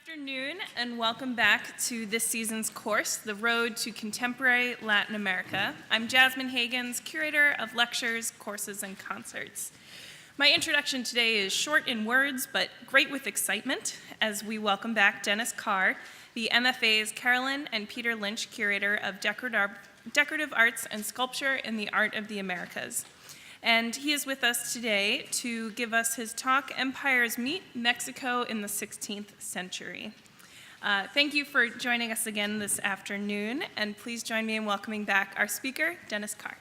Afternoon, and welcome back to this season's course, The Road to Contemporary Latin America. I'm Jasmine Hagens, Curator of Lectures, Courses, and Concerts. My introduction today is short in words, but great with excitement, as we welcome back Dennis Carr, the MFA's Carolyn and Peter Lynch Curator of Decorative Arts and Sculpture in the Art of the Americas. And he is with us today to give us his talk, Empires Meet, Mexico in the 16th Century. Thank you for joining us again this afternoon, and please join me in welcoming back our speaker, Dennis Carr.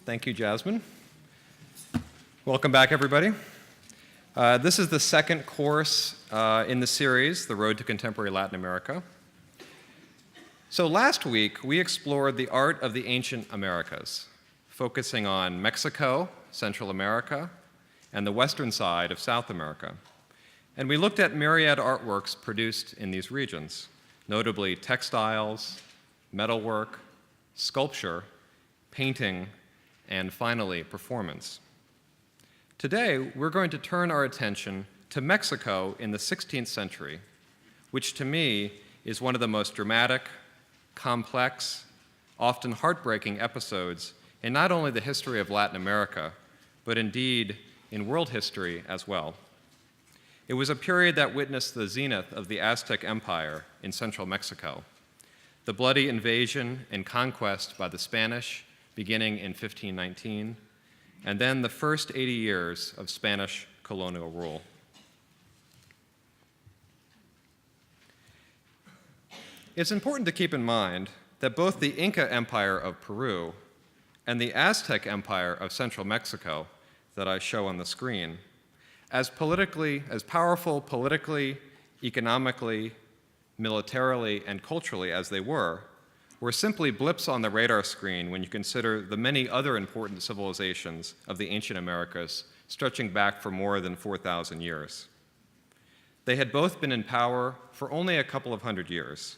Thank you, Jasmine. Welcome back, everybody. This is the second course in the series, The Road to Contemporary Latin America. So last week, we explored the art of the ancient Americas, focusing on Mexico, Central America, and the western side of South America. And we looked at myriad artworks produced in these regions, notably textiles, metalwork, sculpture, painting, and finally, performance. Today, we're going to turn our attention to Mexico in the 16th century, which to me is one of the most dramatic, complex, often heartbreaking episodes in not only the history of Latin America, but indeed in world history as well. It was a period that witnessed the zenith of the Aztec Empire in central Mexico, the bloody invasion and conquest by the Spanish beginning in 1519, and then the first 80 years of Spanish colonial rule. It's important to keep in mind that both the Inca Empire of Peru and the Aztec Empire of central Mexico that I show on the screen, as powerful politically, economically, militarily, and culturally as they were simply blips on the radar screen when you consider the many other important civilizations of the ancient Americas stretching back for more than 4,000 years. They had both been in power for only a couple of hundred years,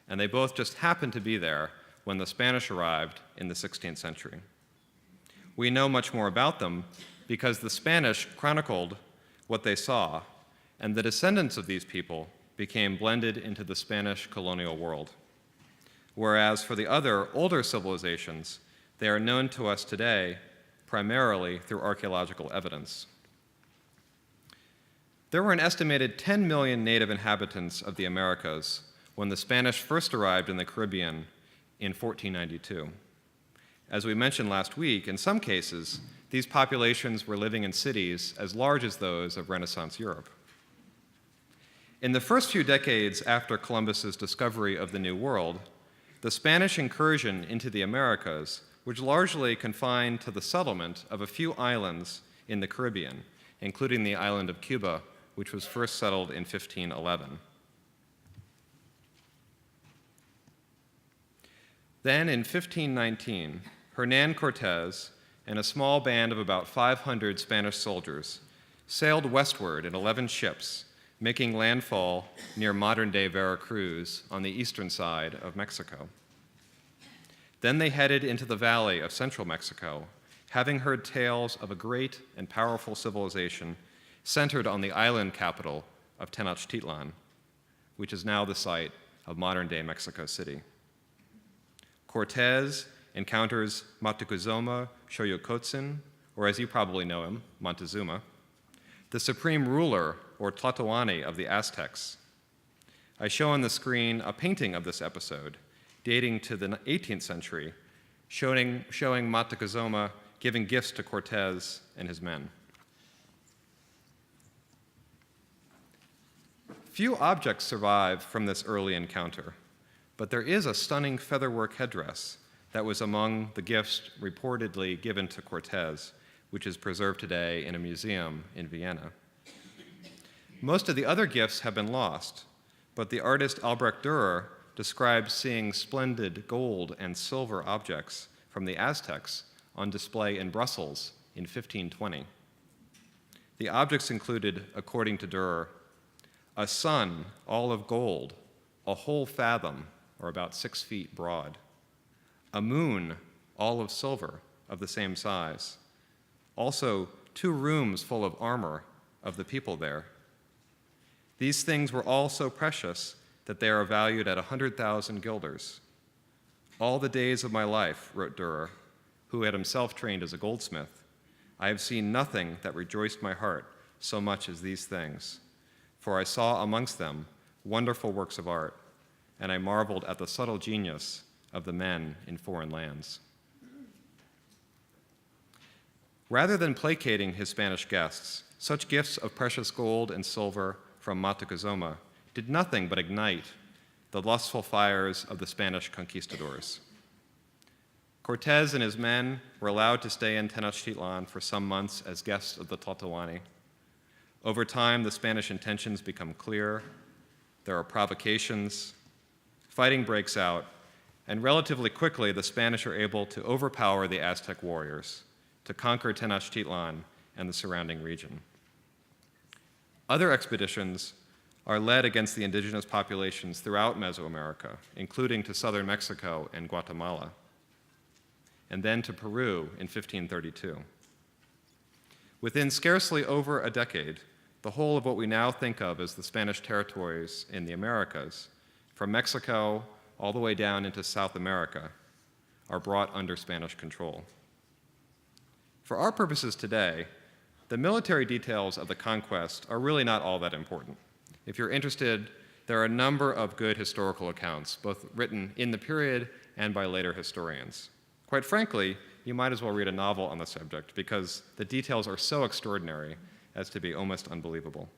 and they both just happened to be there when the Spanish arrived in the 16th century. We know much more about them because the Spanish chronicled what they saw, and the descendants of these people became blended into the Spanish colonial world. Whereas for the other, older civilizations, they are known to us today primarily through archaeological evidence. There were an estimated 10 million native inhabitants of the Americas when the Spanish first arrived in the Caribbean in 1492. As we mentioned last week, in some cases, these populations were living in cities as large as those of Renaissance Europe. In the first few decades after Columbus's discovery of the New World, the Spanish incursion into the Americas was largely confined to the settlement of a few islands in the Caribbean, including the island of Cuba, which was first settled in 1511. Then in 1519, Hernan Cortés and a small band of about 500 Spanish soldiers sailed westward in 11 ships, making landfall near modern-day Veracruz on the eastern side of Mexico. Then they headed into the valley of central Mexico, having heard tales of a great and powerful civilization centered on the island capital of Tenochtitlan, which is now the site of modern-day Mexico City. Cortés encounters Moctezuma Xochicotzin, or as you probably know him, Montezuma, the supreme ruler, or Tlatoani, of the Aztecs. I show on the screen a painting of this episode, dating to the 18th century, showing Moctezuma giving gifts to Cortés and his men. Few objects survive from this early encounter, but there is a stunning featherwork headdress that was among the gifts reportedly given to Cortés, which is preserved today in a museum in Vienna. Most of the other gifts have been lost, but the artist Albrecht Dürer describes seeing splendid gold and silver objects from the Aztecs on display in Brussels in 1520. The objects included, according to Dürer, a sun all of gold, a whole fathom, or about 6 feet broad, a moon all of silver, of the same size. Also, 2 rooms full of armor of the people there. These things were all so precious that they are valued at 100,000 guilders. All the days of my life, wrote Durer, who had himself trained as a goldsmith, I have seen nothing that rejoiced my heart so much as these things. For I saw amongst them wonderful works of art, and I marveled at the subtle genius of the men in foreign lands. Rather than placating his Spanish guests, such gifts of precious gold and silver from Moctezuma did nothing but ignite the lustful fires of the Spanish conquistadors. Cortés and his men were allowed to stay in Tenochtitlan for some months as guests of the Tlatoani. Over time, the Spanish intentions become clear. There are provocations, fighting breaks out, and relatively quickly, the Spanish are able to overpower the Aztec warriors, to conquer Tenochtitlan and the surrounding region. Other expeditions are led against the indigenous populations throughout Mesoamerica, including to southern Mexico and Guatemala, and then to Peru in 1532. Within scarcely over a decade, the whole of what we now think of as the Spanish territories in the Americas, from Mexico all the way down into South America, are brought under Spanish control. For our purposes today, the military details of the conquest are really not all that important. If you're interested, there are a number of good historical accounts, both written in the period and by later historians. Quite frankly, you might as well read a novel on the subject because the details are so extraordinary as to be almost unbelievable.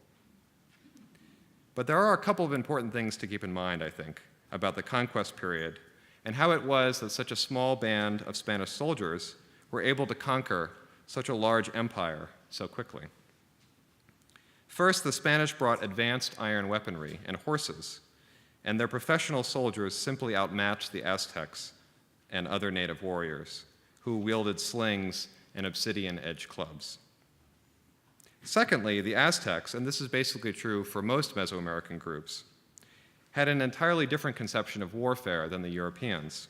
But there are a couple of important things to keep in mind, I think, about the conquest period and how it was that such a small band of Spanish soldiers were able to conquer such a large empire so quickly. First, the Spanish brought advanced iron weaponry and horses, and their professional soldiers simply outmatched the Aztecs and other native warriors, who wielded slings and obsidian-edged clubs. Secondly, the Aztecs, and this is basically true for most Mesoamerican groups, had an entirely different conception of warfare than the Europeans.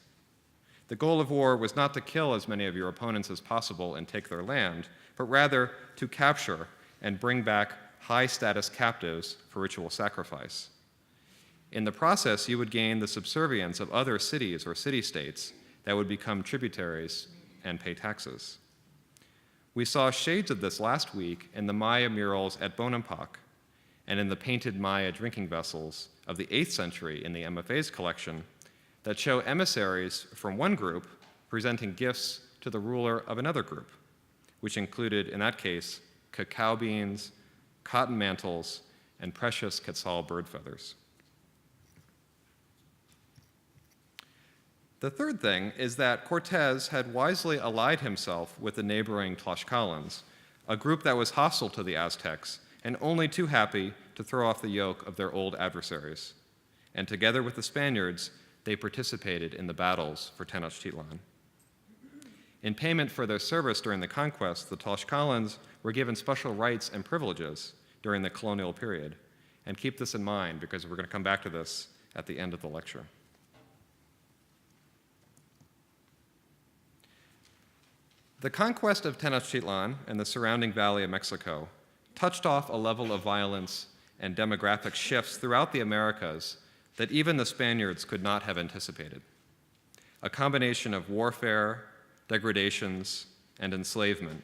The goal of war was not to kill as many of your opponents as possible and take their land, but rather to capture and bring back high-status captives for ritual sacrifice. In the process, you would gain the subservience of other cities or city-states that would become tributaries and pay taxes. We saw shades of this last week in the Maya murals at Bonampak and in the painted Maya drinking vessels of the 8th century in the MFA's collection that show emissaries from one group presenting gifts to the ruler of another group, which included, in that case, cacao beans, cotton mantles, and precious quetzal bird feathers. The third thing is that Cortés had wisely allied himself with the neighboring Tlaxcalans, a group that was hostile to the Aztecs and only too happy to throw off the yoke of their old adversaries. And together with the Spaniards, they participated in the battles for Tenochtitlan. In payment for their service during the conquest, the Tlaxcalans were given special rights and privileges during the colonial period. And keep this in mind because we're going to come back to this at the end of the lecture. The conquest of Tenochtitlan and the surrounding valley of Mexico touched off a level of violence and demographic shifts throughout the Americas that even the Spaniards could not have anticipated. A combination of warfare, degradations, and enslavement,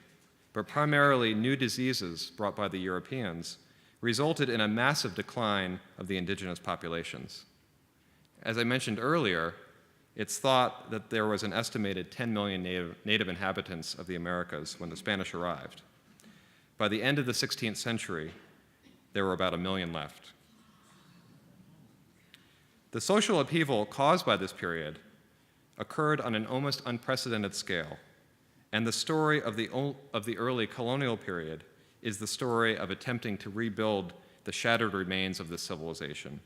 but primarily new diseases brought by the Europeans, resulted in a massive decline of the indigenous populations. As I mentioned earlier, it's thought that there was an estimated 10 million native inhabitants of the Americas when the Spanish arrived. By the end of the 16th century, there were about 1 million left. The social upheaval caused by this period occurred on an almost unprecedented scale, and the story of the early colonial period is the story of attempting to rebuild the shattered remains of this civilization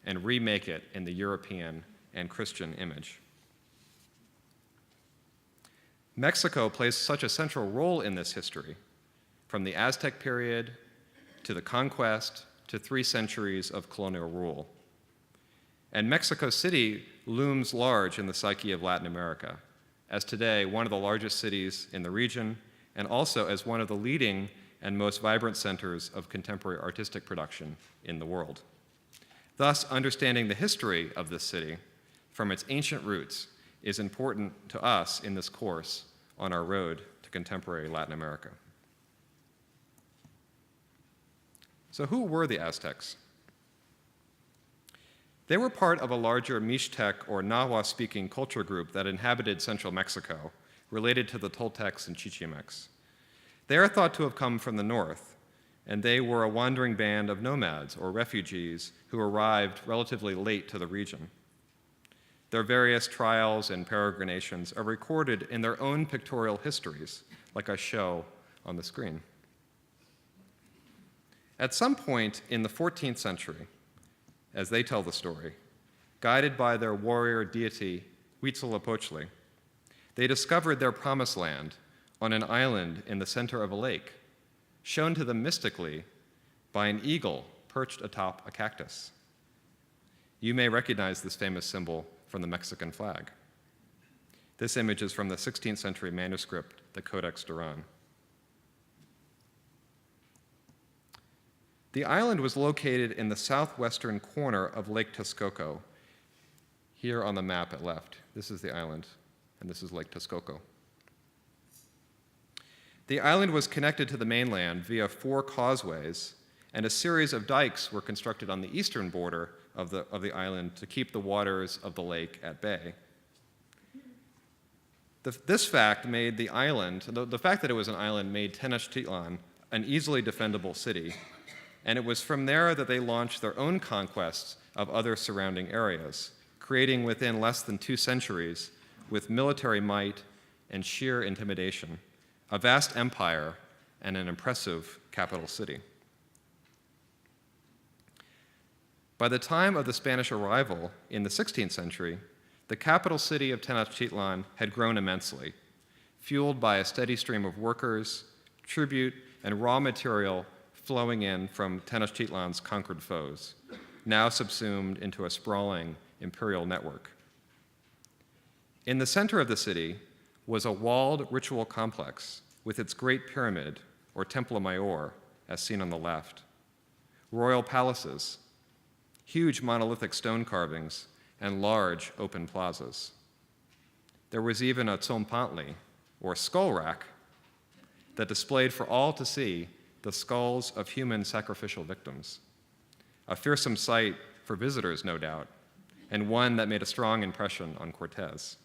and remake it in the European and Christian image. Mexico plays such a central role in this history, from the Aztec period to the conquest to 3 centuries of colonial rule. And Mexico City looms large in the psyche of Latin America, as today one of the largest cities in the region, and also as one of the leading and most vibrant centers of contemporary artistic production in the world. Thus, understanding the history of this city from its ancient roots is important to us in this course on our road to contemporary Latin America. So who were the Aztecs? They were part of a larger Mixtec or Nahua-speaking culture group that inhabited central Mexico, related to the Toltecs and Chichimecs. They are thought to have come from the north, and they were a wandering band of nomads or refugees who arrived relatively late to the region. Their various trials and peregrinations are recorded in their own pictorial histories, like I show on the screen. At some point in the 14th century, as they tell the story, guided by their warrior deity Huitzilopochtli, they discovered their promised land on an island in the center of a lake, shown to them mystically by an eagle perched atop a cactus. You may recognize this famous symbol from the Mexican flag. This image is from the 16th century manuscript, the Codex Duran. The island was located in the southwestern corner of Lake Texcoco, here on the map at left. This is the island, and this is Lake Texcoco. The island was connected to the mainland via 4 causeways, and a series of dikes were constructed on the eastern border of the island to keep the waters of the lake at bay. This fact made the island, the fact that it was an island made Tenochtitlan an easily defendable city, and it was from there that they launched their own conquests of other surrounding areas, creating within less than 2 centuries, with military might and sheer intimidation, a vast empire and an impressive capital city. By the time of the Spanish arrival in the 16th century, the capital city of Tenochtitlan had grown immensely, fueled by a steady stream of workers, tribute, and raw material flowing in from Tenochtitlan's conquered foes, now subsumed into a sprawling imperial network. In the center of the city was a walled ritual complex with its Great Pyramid, or Templo Mayor, as seen on the left, royal palaces, huge monolithic stone carvings, and large open plazas. There was even a tzompantli, or skull rack, that displayed for all to see the skulls of human sacrificial victims. A fearsome sight for visitors, no doubt, and one that made a strong impression on Cortez.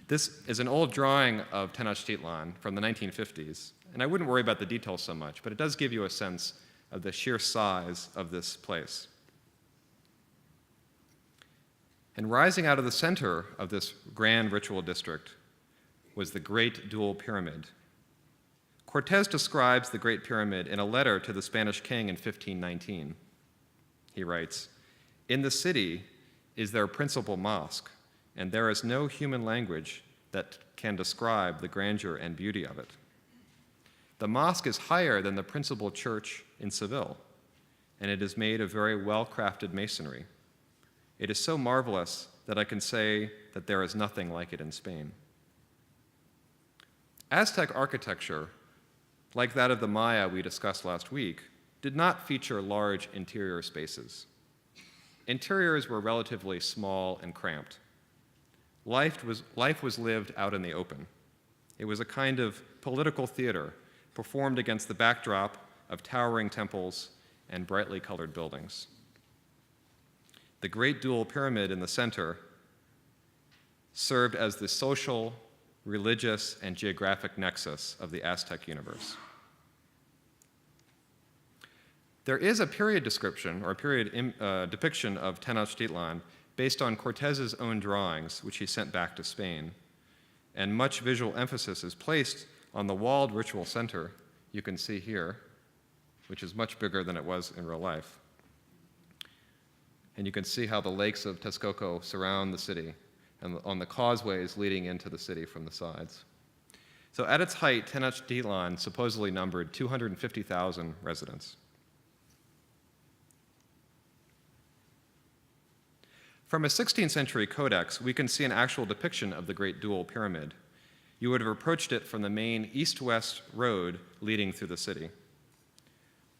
This is an old drawing of Tenochtitlan from the 1950s, and I wouldn't worry about the details so much, but it does give you a sense of the sheer size of this place. And rising out of the center of this grand ritual district was the Great Dual Pyramid. Cortez describes the Great Pyramid in a letter to the Spanish king in 1519. He writes, "In the city is their principal mosque, and there is no human language that can describe the grandeur and beauty of it. The mosque is higher than the principal church in Seville, and it is made of very well-crafted masonry. It is so marvelous that I can say that there is nothing like it in Spain." Aztec architecture, like that of the Maya we discussed last week, did not feature large interior spaces. Interiors were relatively small and cramped. Life was lived out in the open. It was a kind of political theater performed against the backdrop of towering temples and brightly colored buildings. The Great Dual Pyramid in the center served as the social, religious, and geographic nexus of the Aztec universe. There is a period description, or a period depiction of Tenochtitlan based on Cortez's own drawings, which he sent back to Spain, and much visual emphasis is placed on the walled ritual center you can see here, which is much bigger than it was in real life. And you can see how the lakes of Texcoco surround the city, and on the causeways leading into the city from the sides. So at its height, Tenochtitlan supposedly numbered 250,000 residents. From a 16th century codex, we can see an actual depiction of the Great Dual Pyramid. You would have approached it from the main east-west road leading through the city.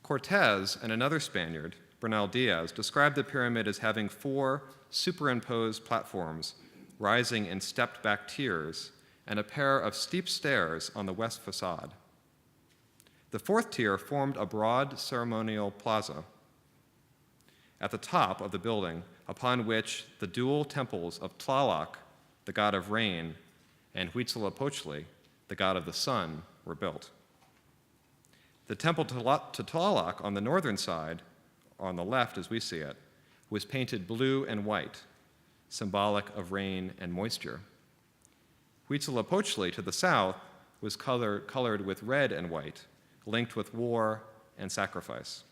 Cortez and another Spaniard, Bernal Diaz, described the pyramid as having 4 superimposed platforms rising in stepped-back tiers and a pair of steep stairs on the west facade. The 4th tier formed a broad ceremonial plaza at the top of the building, upon which the dual temples of Tlaloc, the god of rain, and Huitzilopochtli, the god of the sun, were built. The temple to Tlaloc on the northern side, on the left as we see it, was painted blue and white, symbolic of rain and moisture. Huitzilopochtli to the south was colored with red and white, linked with war and sacrifice.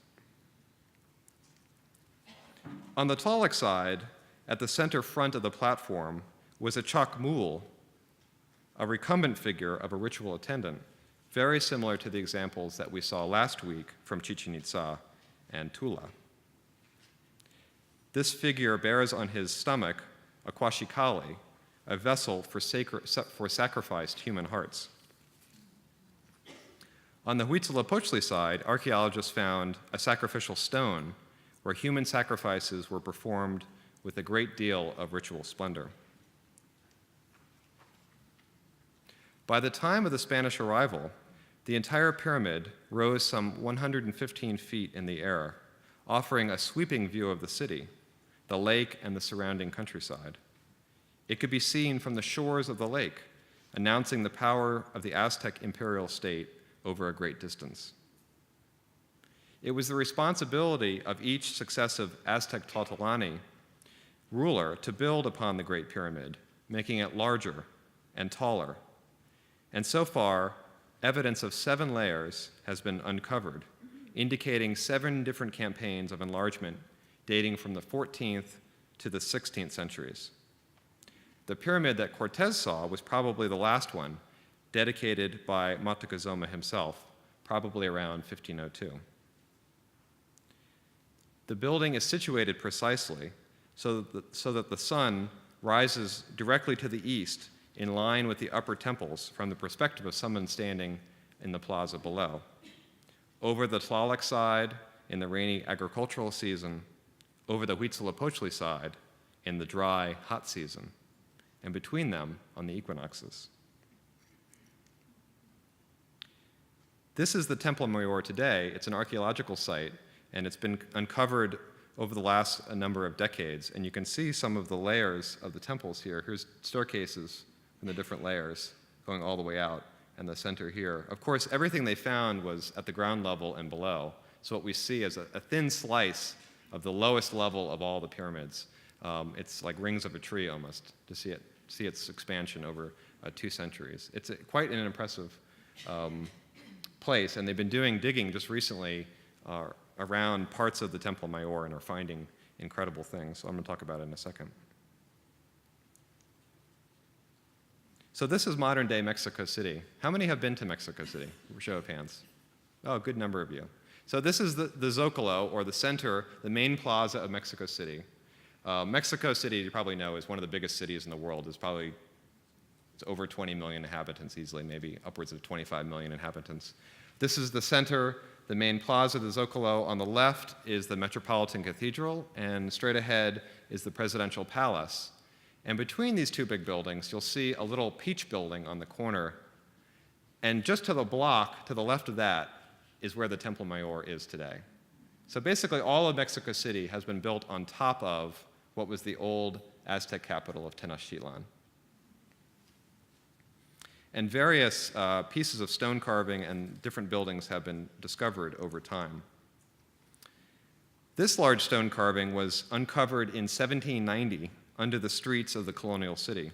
On the Tlaloc side, at the center front of the platform, was a chakmul, a recumbent figure of a ritual attendant, very similar to the examples that we saw last week from Chichen Itza and Tula. This figure bears on his stomach a quashikali, a vessel for sacrificed human hearts. On the Huitzilopochtli side, archaeologists found a sacrificial stone where human sacrifices were performed with a great deal of ritual splendor. By the time of the Spanish arrival, the entire pyramid rose some 115 feet in the air, offering a sweeping view of the city, the lake, and the surrounding countryside. It could be seen from the shores of the lake, announcing the power of the Aztec imperial state over a great distance. It was the responsibility of each successive Aztec Tlatoani ruler to build upon the Great Pyramid, making it larger and taller. And so far, evidence of 7 layers has been uncovered, indicating 7 different campaigns of enlargement dating from the 14th to the 16th centuries. The pyramid that Cortez saw was probably the last one, dedicated by Moctezuma himself, probably around 1502. The building is situated precisely so that the sun rises directly to the east in line with the upper temples from the perspective of someone standing in the plaza below. Over the Tlaloc side in the rainy agricultural season, over the Huitzilopochtli side in the dry, hot season, and between them on the equinoxes. This is the Templo Mayor today. It's an archaeological site, and it's been uncovered over the last number of decades, and you can see some of the layers of the temples here. Here's staircases from the different layers going all the way out, and the center here. Of course, everything they found was at the ground level and below, so what we see is a thin slice of the lowest level of all the pyramids. It's like rings of a tree almost to see its expansion over 2 centuries. It's quite an impressive place, and they've been doing digging just recently around parts of the Templo Mayor and are finding incredible things. So I'm going to talk about it in a second. So this is modern-day Mexico City. How many have been to Mexico City? Show of hands. Oh, a good number of you. So this is the Zocalo, or the center, the main plaza of Mexico City. Mexico City, you probably know, is one of the biggest cities in the world. It's over 20 million inhabitants easily, maybe upwards of 25 million inhabitants. This is the center, the main plaza, the Zocalo. On the left is the Metropolitan Cathedral, and straight ahead is the Presidential Palace. And between these 2 big buildings, you'll see a little peach building on the corner. And just to the block, to the left of that, is where the Templo Mayor is today. So basically, all of Mexico City has been built on top of what was the old Aztec capital of Tenochtitlan. And various pieces of stone carving and different buildings have been discovered over time. This large stone carving was uncovered in 1790 under the streets of the colonial city.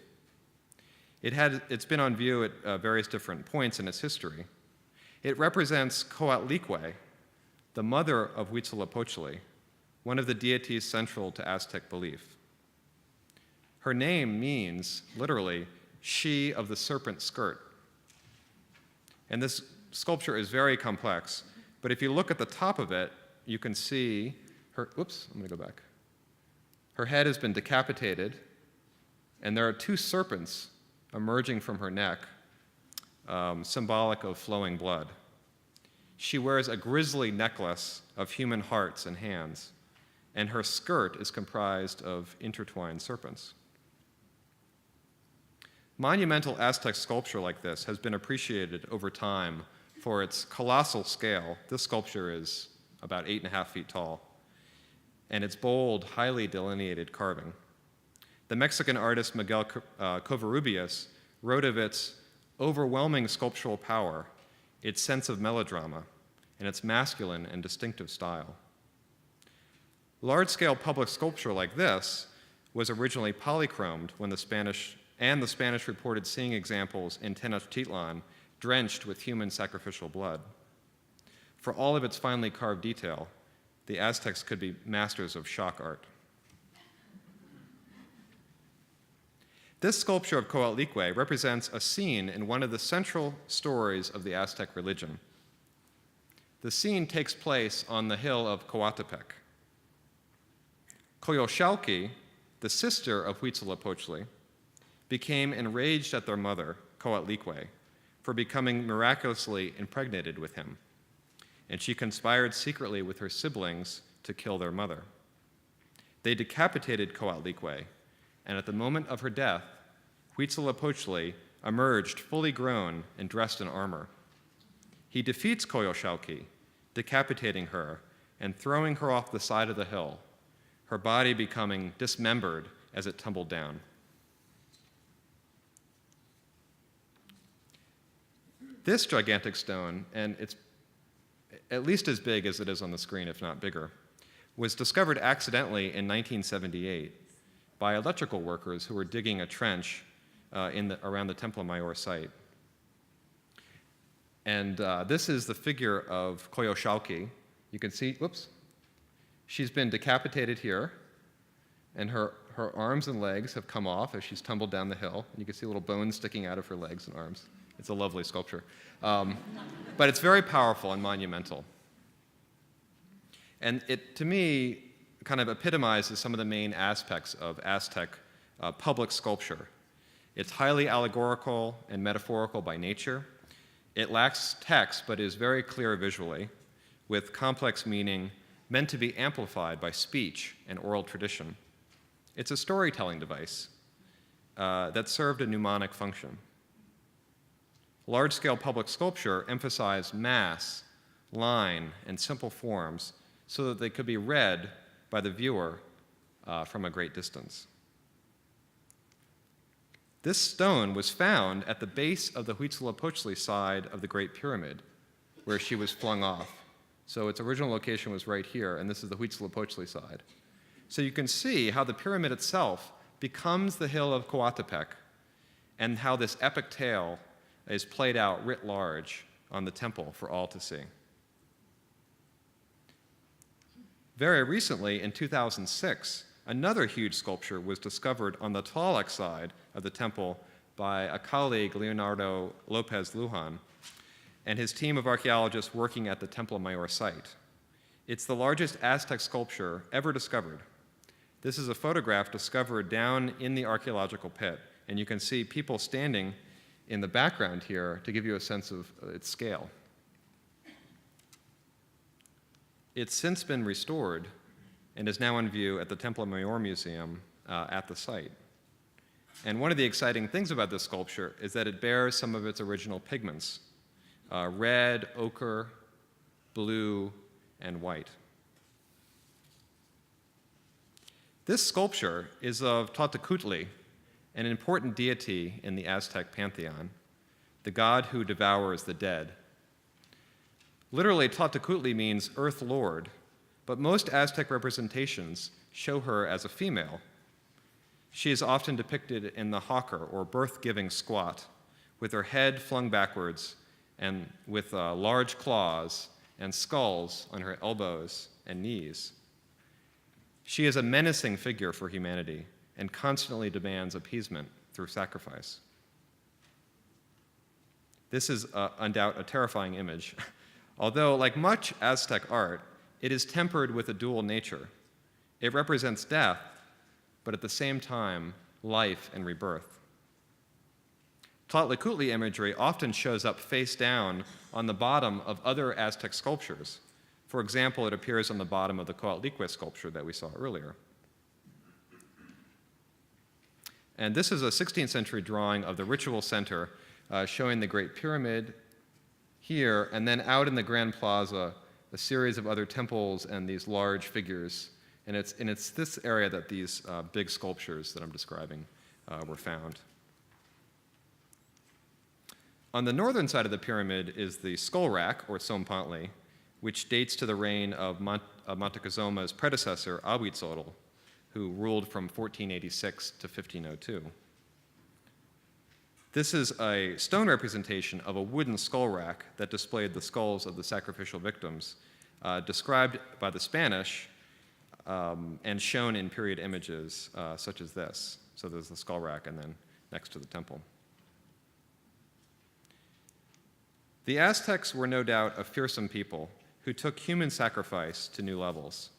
It's been on view at various different points in its history. It represents Coatlicue, the mother of Huitzilopochtli, one of the deities central to Aztec belief. Her name means, literally, she of the serpent skirt. And this sculpture is very complex, but if you look at the top of it, you can see her, oops, I'm gonna go back. Her head has been decapitated, and there are two serpents emerging from her neck, symbolic of flowing blood. She wears a grisly necklace of human hearts and hands, and her skirt is comprised of intertwined serpents. Monumental Aztec sculpture like this has been appreciated over time for its colossal scale. This sculpture is about 8.5 feet tall, and its bold, highly delineated carving. The Mexican artist Miguel Covarrubias wrote of its overwhelming sculptural power, its sense of melodrama, and its masculine and distinctive style. Large-scale public sculpture like this was originally polychromed when the Spanish reported seeing examples in Tenochtitlan drenched with human sacrificial blood. For all of its finely carved detail, the Aztecs could be masters of shock art. This sculpture of Coatlicue represents a scene in one of the central stories of the Aztec religion. The scene takes place on the hill of Coatepec. Coyolxauhqui, the sister of Huitzilopochtli, became enraged at their mother, Coatlicue, for becoming miraculously impregnated with him, and she conspired secretly with her siblings to kill their mother. They decapitated Coatlicue, and at the moment of her death, Huitzilopochtli emerged fully grown and dressed in armor. He defeats Coyolxauhqui, decapitating her and throwing her off the side of the hill, her body becoming dismembered as it tumbled down. This gigantic stone, and it's at least as big as it is on the screen, if not bigger, was discovered accidentally in 1978 by electrical workers who were digging a trench around the Templo Mayor site. And this is the figure of Coyolxauhqui. You can see, whoops, she's been decapitated here, and her arms and legs have come off as she's tumbled down the hill. And you can see little bones sticking out of her legs and arms. It's a lovely sculpture. But it's very powerful and monumental. And it, to me, kind of epitomizes some of the main aspects of Aztec public sculpture. It's highly allegorical and metaphorical by nature. It lacks text, but is very clear visually, with complex meaning meant to be amplified by speech and oral tradition. It's a storytelling device that served a mnemonic function. Large-scale public sculpture emphasized mass, line, and simple forms so that they could be read by the viewer from a great distance. This stone was found at the base of the Huitzilopochtli side of the Great Pyramid, where she was flung off. So its original location was right here, and this is the Huitzilopochtli side. So you can see how the pyramid itself becomes the hill of Coatepec, and how this epic tale is played out writ large on the temple for all to see. Very recently, in 2006, another huge sculpture was discovered on the Totleigh side of the temple by a colleague, Leonardo Lopez Lujan, and his team of archaeologists working at the Templo Mayor site. It's the largest Aztec sculpture ever discovered. This is a photograph discovered down in the archaeological pit, and you can see people standing in the background here to give you a sense of its scale. It's since been restored and is now on view at the Templo Mayor Museum at the site. And one of the exciting things about this sculpture is that it bears some of its original pigments, red, ochre, blue, and white. This sculpture is of Totleigh, an important deity in the Aztec pantheon, the god who devours the dead. Literally, Totleigh means earth lord, but most Aztec representations show her as a female. She is often depicted in the hawker, or birth-giving squat, with her head flung backwards and with large claws and skulls on her elbows and knees. She is a menacing figure for humanity and constantly demands appeasement through sacrifice. This is undoubtedly a terrifying image. Although, like much Aztec art, it is tempered with a dual nature. It represents death, but at the same time, life and rebirth. Totleigh imagery often shows up face down on the bottom of other Aztec sculptures. For example, it appears on the bottom of the Coatlicue sculpture that we saw earlier. And this is a 16th century drawing of the ritual center showing the Great Pyramid here, and then out in the Grand Plaza, a series of other temples and these large figures. And it's this area that these big sculptures that I'm describing were found. On the northern side of the pyramid is the skull rack, or Tsompantli, which dates to the reign of Montezuma's predecessor, Huitzilopochtli, who ruled from 1486 to 1502. This is a stone representation of a wooden skull rack that displayed the skulls of the sacrificial victims, described by the Spanish and shown in period images such as this. So there's the skull rack and then next to the temple. The Aztecs were no doubt a fearsome people who took human sacrifice to new levels.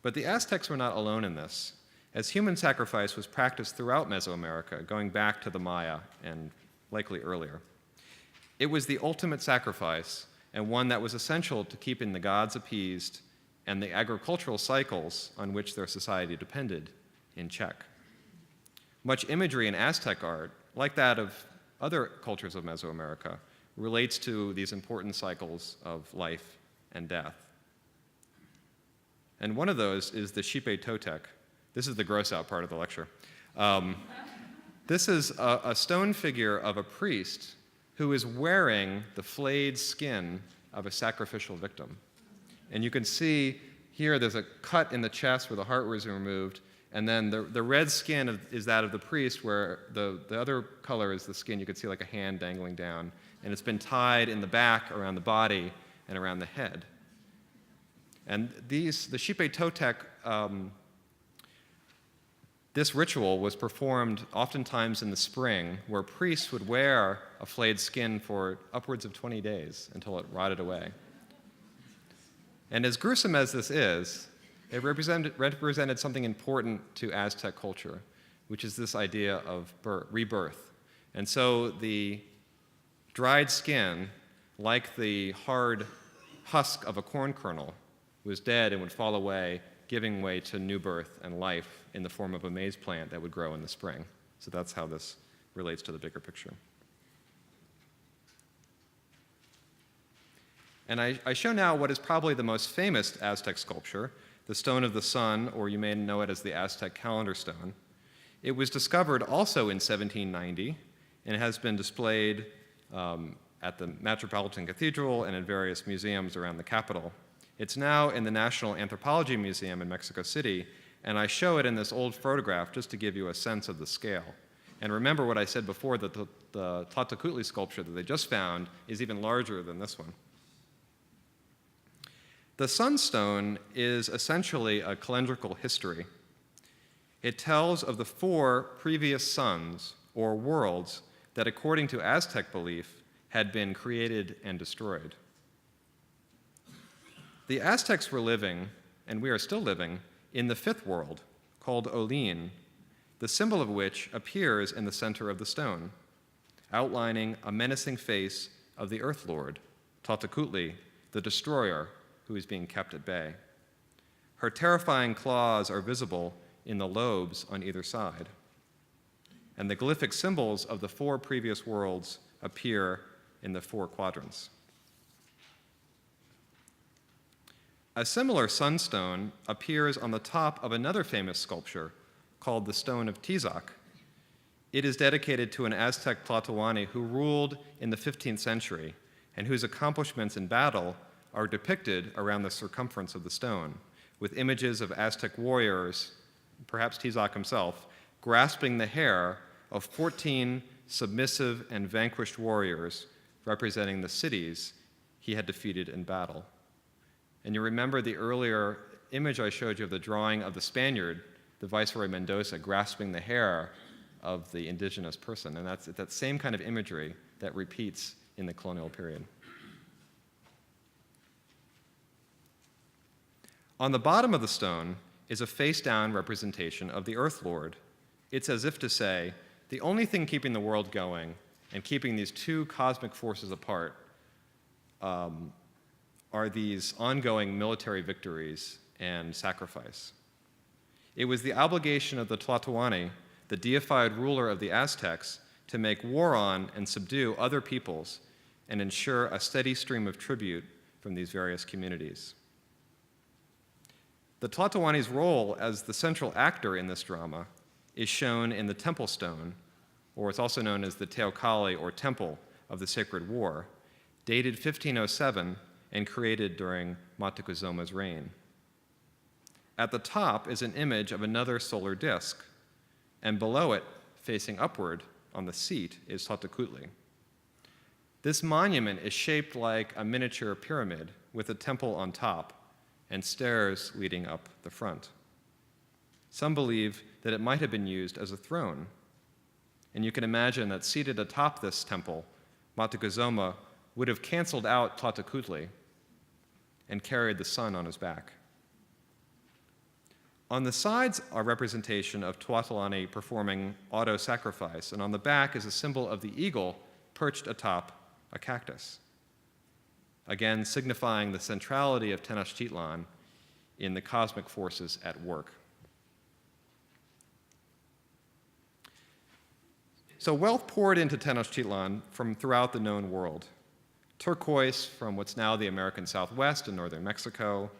But the Aztecs were not alone in this, as human sacrifice was practiced throughout Mesoamerica, going back to the Maya and likely earlier. It was the ultimate sacrifice, and one that was essential to keeping the gods appeased and the agricultural cycles on which their society depended in check. Much imagery in Aztec art, like that of other cultures of Mesoamerica, relates to these important cycles of life and death. And one of those is the Xipe Totec. This is the gross out part of the lecture. This is a stone figure of a priest who is wearing the flayed skin of a sacrificial victim. And you can see here there's a cut in the chest where the heart was removed, and then the red skin is that of the priest, where the other color is the skin. You can see like a hand dangling down, and it's been tied in the back around the body and around the head. And the Xipe Totec, this ritual was performed oftentimes in the spring, where priests would wear a flayed skin for upwards of 20 days until it rotted away. And as gruesome as this is, it represented something important to Aztec culture, which is this idea of rebirth. And so the dried skin, like the hard husk of a corn kernel, was dead and would fall away, giving way to new birth and life in the form of a maize plant that would grow in the spring. So that's how this relates to the bigger picture. And I show now what is probably the most famous Aztec sculpture, the Stone of the Sun, or you may know it as the Aztec Calendar Stone. It was discovered also in 1790 and has been displayed at the Metropolitan Cathedral and in various museums around the capital. It's now in the National Anthropology Museum in Mexico City, and I show it in this old photograph just to give you a sense of the scale. And remember what I said before, that the Totleigh sculpture that they just found is even larger than this one. The Sunstone is essentially a calendrical history. It tells of the 4 previous suns, or worlds, that according to Aztec belief had been created and destroyed. The Aztecs were living, and we are still living, in the 5th world, called Olin, the symbol of which appears in the center of the stone, outlining a menacing face of the Earth Lord, Totleigh, the destroyer, who is being kept at bay. Her terrifying claws are visible in the lobes on either side, and the glyphic symbols of the 4 previous worlds appear in the 4 quadrants. A similar sunstone appears on the top of another famous sculpture called the Stone of Tizoc. It is dedicated to an Aztec Tlatoani who ruled in the 15th century and whose accomplishments in battle are depicted around the circumference of the stone, with images of Aztec warriors, perhaps Tizoc himself, grasping the hair of 14 submissive and vanquished warriors representing the cities he had defeated in battle. And you remember the earlier image I showed you of the drawing of the Spaniard, the Viceroy Mendoza, grasping the hair of the indigenous person. And that's that same kind of imagery that repeats in the colonial period. On the bottom of the stone is a face-down representation of the Earth Lord. It's as if to say, the only thing keeping the world going and keeping these two cosmic forces apart are these ongoing military victories and sacrifice. It was the obligation of the Tlatoani, the deified ruler of the Aztecs, to make war on and subdue other peoples and ensure a steady stream of tribute from these various communities. The Tlatoani's role as the central actor in this drama is shown in the temple stone, or it's also known as the Teocalli, or Temple of the Sacred War, dated 1507 and created during Montezuma's reign. At the top is an image of another solar disk, and below it, facing upward on the seat, is Totleigh. This monument is shaped like a miniature pyramid with a temple on top and stairs leading up the front. Some believe that it might have been used as a throne, and you can imagine that seated atop this temple, Montezuma would have canceled out Totleigh and carried the sun on his back. On the sides are representation of Tlatoani performing auto-sacrifice, and on the back is a symbol of the eagle perched atop a cactus, again signifying the centrality of Tenochtitlan in the cosmic forces at work. So wealth poured into Tenochtitlan from throughout the known world. Turquoise from what's now the American Southwest and northern Mexico,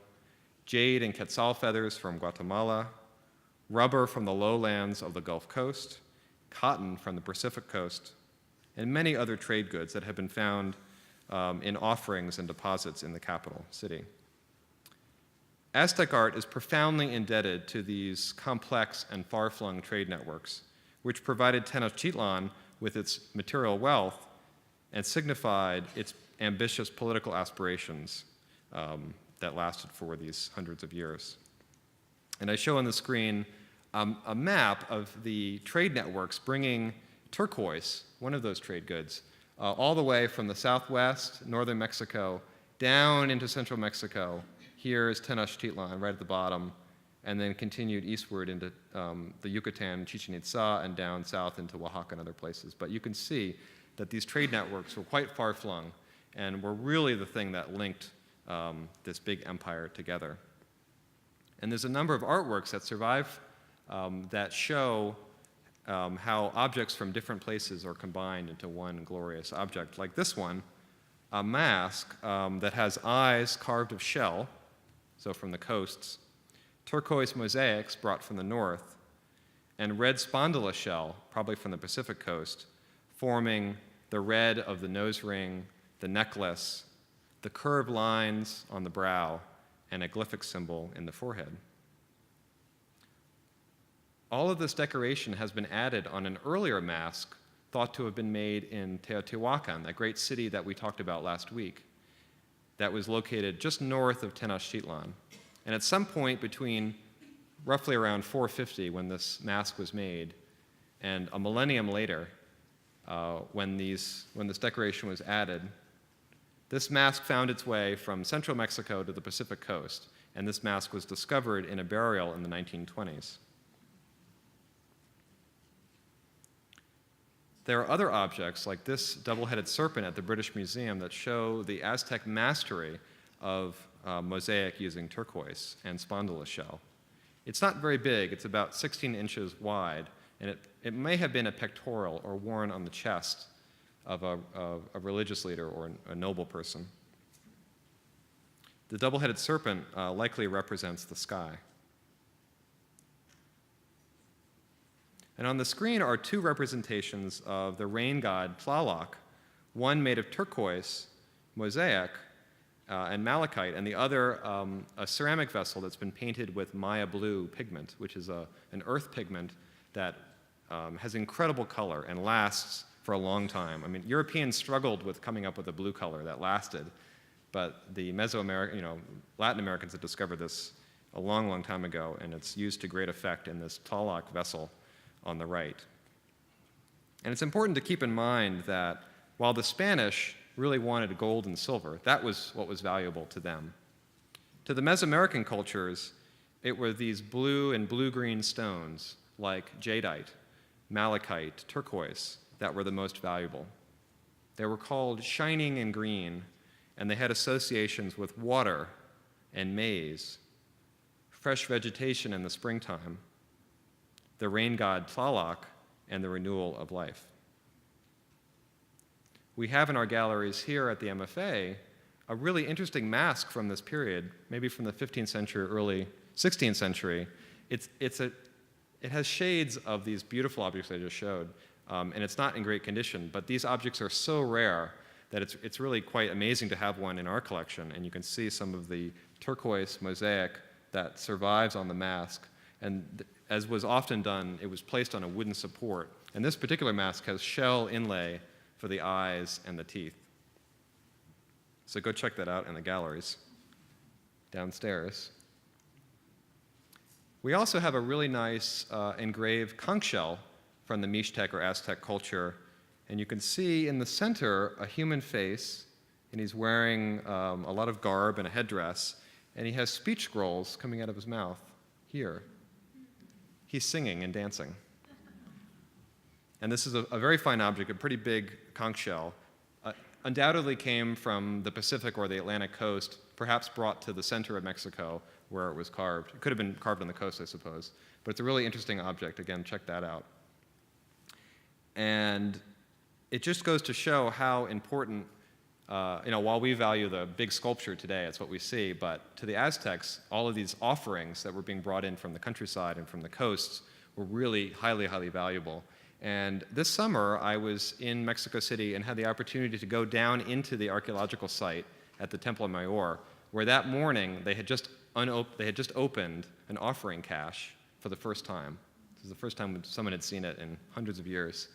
jade and quetzal feathers from Guatemala, rubber from the lowlands of the Gulf Coast, cotton from the Pacific Coast, and many other trade goods that have been found in offerings and deposits in the capital city. Aztec art is profoundly indebted to these complex and far-flung trade networks, which provided Tenochtitlan with its material wealth and signified its ambitious political aspirations that lasted for these hundreds of years. And I show on the screen a map of the trade networks bringing turquoise, one of those trade goods, all the way from the southwest, northern Mexico, down into central Mexico. Here is Tenochtitlan right at the bottom, and then continued eastward into the Yucatan, Chichen Itza, and down south into Oaxaca and other places. But you can see that these trade networks were quite far-flung and were really the thing that linked this big empire together. And there's a number of artworks that survive that show how objects from different places are combined into one glorious object, like this one, a mask that has eyes carved of shell, so from the coasts, turquoise mosaics brought from the north, and red spondyla shell, probably from the Pacific coast, forming the red of the nose ring, the necklace, the curved lines on the brow, and a glyphic symbol in the forehead. All of this decoration has been added on an earlier mask thought to have been made in Teotihuacan, that great city that we talked about last week, that was located just north of Tenochtitlan. And at some point between roughly around 450, when this mask was made, and a millennium later, when this decoration was added, this mask found its way from central Mexico to the Pacific coast, and this mask was discovered in a burial in the 1920s. There are other objects, like this double-headed serpent at the British Museum, that show the Aztec mastery of mosaic using turquoise and spondyla shell. It's not very big. It's about 16 inches wide, and it may have been a pectoral or worn on the chest of a religious leader or a noble person. The double-headed serpent likely represents the sky. And on the screen are two representations of the rain god Tlaloc, one made of turquoise, mosaic, and malachite, and the other a ceramic vessel that's been painted with Maya blue pigment, which is an earth pigment that has incredible color and lasts for a long time. I mean, Europeans struggled with coming up with a blue color that lasted, but the Latin Americans had discovered this a long, long time ago, and it's used to great effect in this Tlaloc vessel on the right. And it's important to keep in mind that while the Spanish really wanted gold and silver, that was what was valuable to them. To the Mesoamerican cultures, it were these blue and blue-green stones like jadeite, malachite, turquoise that were the most valuable. They were called shining and green, and they had associations with water and maize, fresh vegetation in the springtime, the rain god Tlaloc, and the renewal of life. We have in our galleries here at the MFA a really interesting mask from this period, maybe from the 15th century, early 16th century. It has shades of these beautiful objects I just showed, and it's not in great condition, but these objects are so rare that it's really quite amazing to have one in our collection, and you can see some of the turquoise mosaic that survives on the mask. And as was often done, it was placed on a wooden support. And this particular mask has shell inlay for the eyes and the teeth. So go check that out in the galleries downstairs. We also have a really nice engraved conch shell from the Mixtec or Aztec culture. And you can see in the center a human face, and he's wearing a lot of garb and a headdress, and he has speech scrolls coming out of his mouth here. He's singing and dancing. And this is a very fine object, a pretty big conch shell. Undoubtedly came from the Pacific or the Atlantic coast, perhaps brought to the center of Mexico where it was carved. It could have been carved on the coast, I suppose. But it's a really interesting object. Again, check that out. And it just goes to show how important, while we value the big sculpture today, it's what we see, but to the Aztecs, all of these offerings that were being brought in from the countryside and from the coasts were really highly, highly valuable. And this summer, I was in Mexico City and had the opportunity to go down into the archaeological site at the Templo Mayor, where that morning they had just opened an offering cache for the first time. This is the first time someone had seen it in hundreds of years.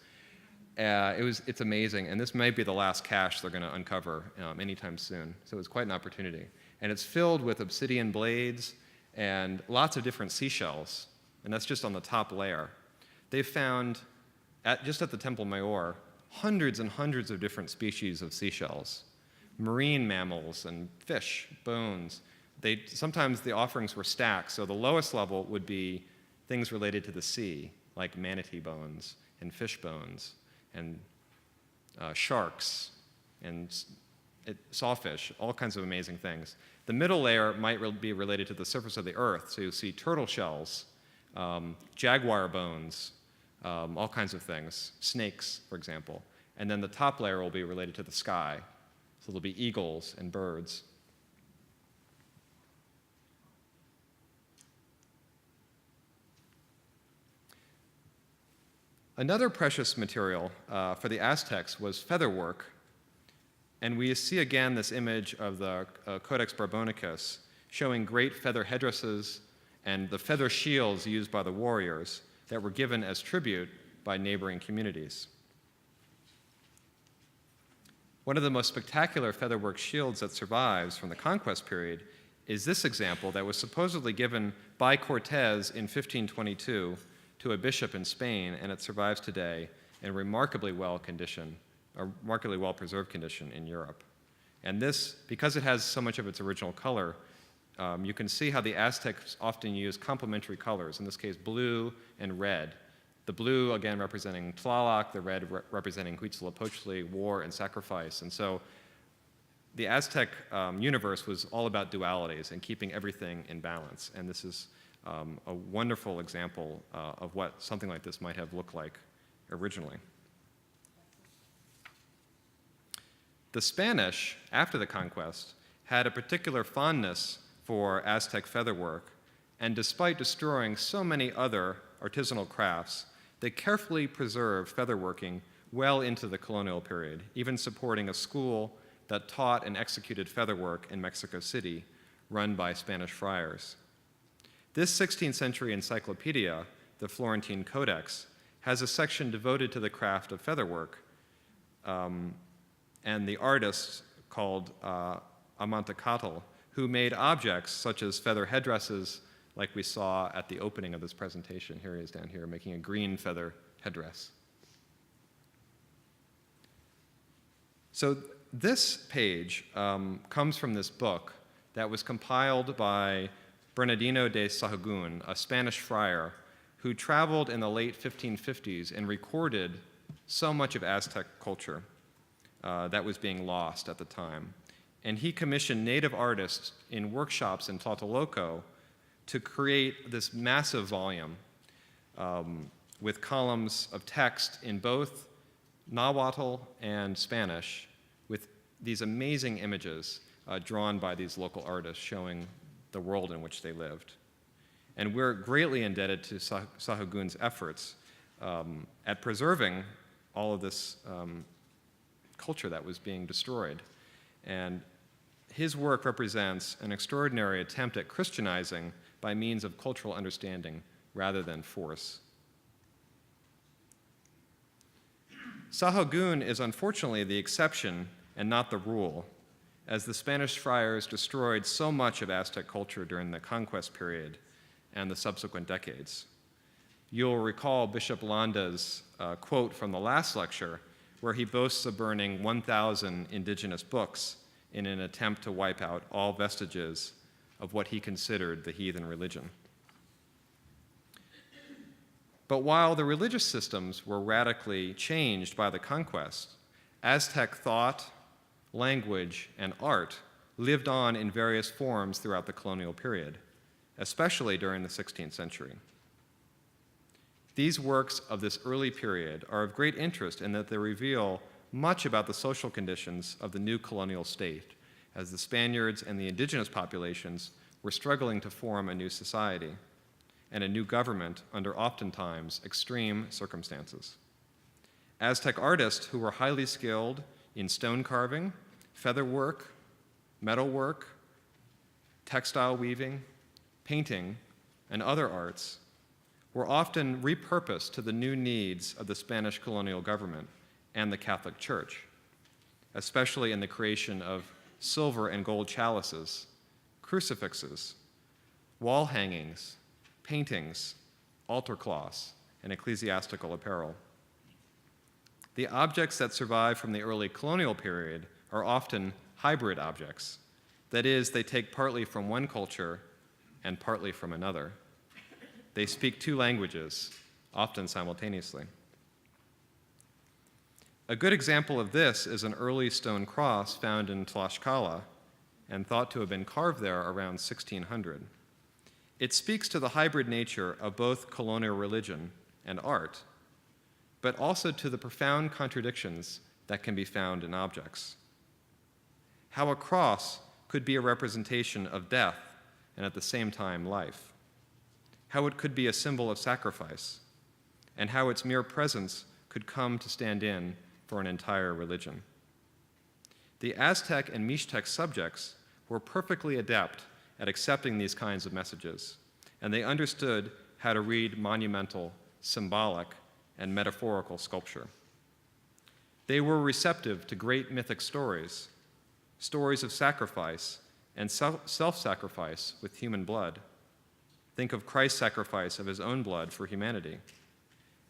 It's amazing, and this might be the last cache they're going to uncover anytime soon. So it was quite an opportunity. And it's filled with obsidian blades and lots of different seashells, and that's just on the top layer. They've found, just at the Templo Mayor, hundreds and hundreds of different species of seashells, marine mammals and fish, bones. Sometimes the offerings were stacked, so the lowest level would be things related to the sea, like manatee bones and fish bones, and sharks and sawfish, all kinds of amazing things. The middle layer might be related to the surface of the earth, so you'll see turtle shells, jaguar bones, all kinds of things, snakes, for example. And then the top layer will be related to the sky, so there'll be eagles and birds. Another precious material for the Aztecs was featherwork. And we see again this image of the Codex Barbonicus showing great feather headdresses and the feather shields used by the warriors that were given as tribute by neighboring communities. One of the most spectacular featherwork shields that survives from the conquest period is this example that was supposedly given by Cortez in 1522 to a bishop in Spain, and it survives today in remarkably well preserved condition in Europe. And this, because it has so much of its original color, you can see how the Aztecs often use complementary colors, in this case blue and red. The blue, again, representing Tlaloc, the red representing Huitzilopochtli, war and sacrifice. And so the Aztec universe was all about dualities and keeping everything in balance. And this is a wonderful example of what something like this might have looked like originally. The Spanish, after the conquest, had a particular fondness for Aztec featherwork, and despite destroying so many other artisanal crafts, they carefully preserved featherworking well into the colonial period, even supporting a school that taught and executed featherwork in Mexico City, run by Spanish friars. This 16th century encyclopedia, the Florentine Codex, has a section devoted to the craft of featherwork, and the artists called Amantecatl, who made objects such as feather headdresses, like we saw at the opening of this presentation. Here he is down here, making a green feather headdress. So this page comes from this book that was compiled by Bernardino de Sahagún, a Spanish friar who traveled in the late 1550s and recorded so much of Aztec culture that was being lost at the time. And he commissioned native artists in workshops in Tlatelolco to create this massive volume with columns of text in both Nahuatl and Spanish, with these amazing images drawn by these local artists showing the world in which they lived. And we're greatly indebted to Sahagún's efforts at preserving all of this culture that was being destroyed. And his work represents an extraordinary attempt at Christianizing by means of cultural understanding rather than force. Sahagún is unfortunately the exception and not the rule, as the Spanish friars destroyed so much of Aztec culture during the conquest period and the subsequent decades. You'll recall Bishop Landa's quote from the last lecture, where he boasts of burning 1,000 indigenous books in an attempt to wipe out all vestiges of what he considered the heathen religion. But while the religious systems were radically changed by the conquest, Aztec thought, language, and art lived on in various forms throughout the colonial period, especially during the 16th century. These works of this early period are of great interest in that they reveal much about the social conditions of the new colonial state, as the Spaniards and the indigenous populations were struggling to form a new society and a new government under oftentimes extreme circumstances. Aztec artists who were highly skilled in stone carving, feather work, metal work, textile weaving, painting, and other arts were often repurposed to the new needs of the Spanish colonial government and the Catholic Church, especially in the creation of silver and gold chalices, crucifixes, wall hangings, paintings, altar cloths, and ecclesiastical apparel. The objects that survive from the early colonial period are often hybrid objects. That is, they take partly from one culture and partly from another. They speak two languages, often simultaneously. A good example of this is an early stone cross found in Tlaxcala and thought to have been carved there around 1600. It speaks to the hybrid nature of both colonial religion and art, but also to the profound contradictions that can be found in objects. How a cross could be a representation of death and at the same time life. How it could be a symbol of sacrifice, and how its mere presence could come to stand in for an entire religion. The Aztec and Mixtec subjects were perfectly adept at accepting these kinds of messages, and they understood how to read monumental, symbolic, and metaphorical sculpture. They were receptive to great mythic stories, stories of sacrifice and self-sacrifice with human blood. Think of Christ's sacrifice of his own blood for humanity,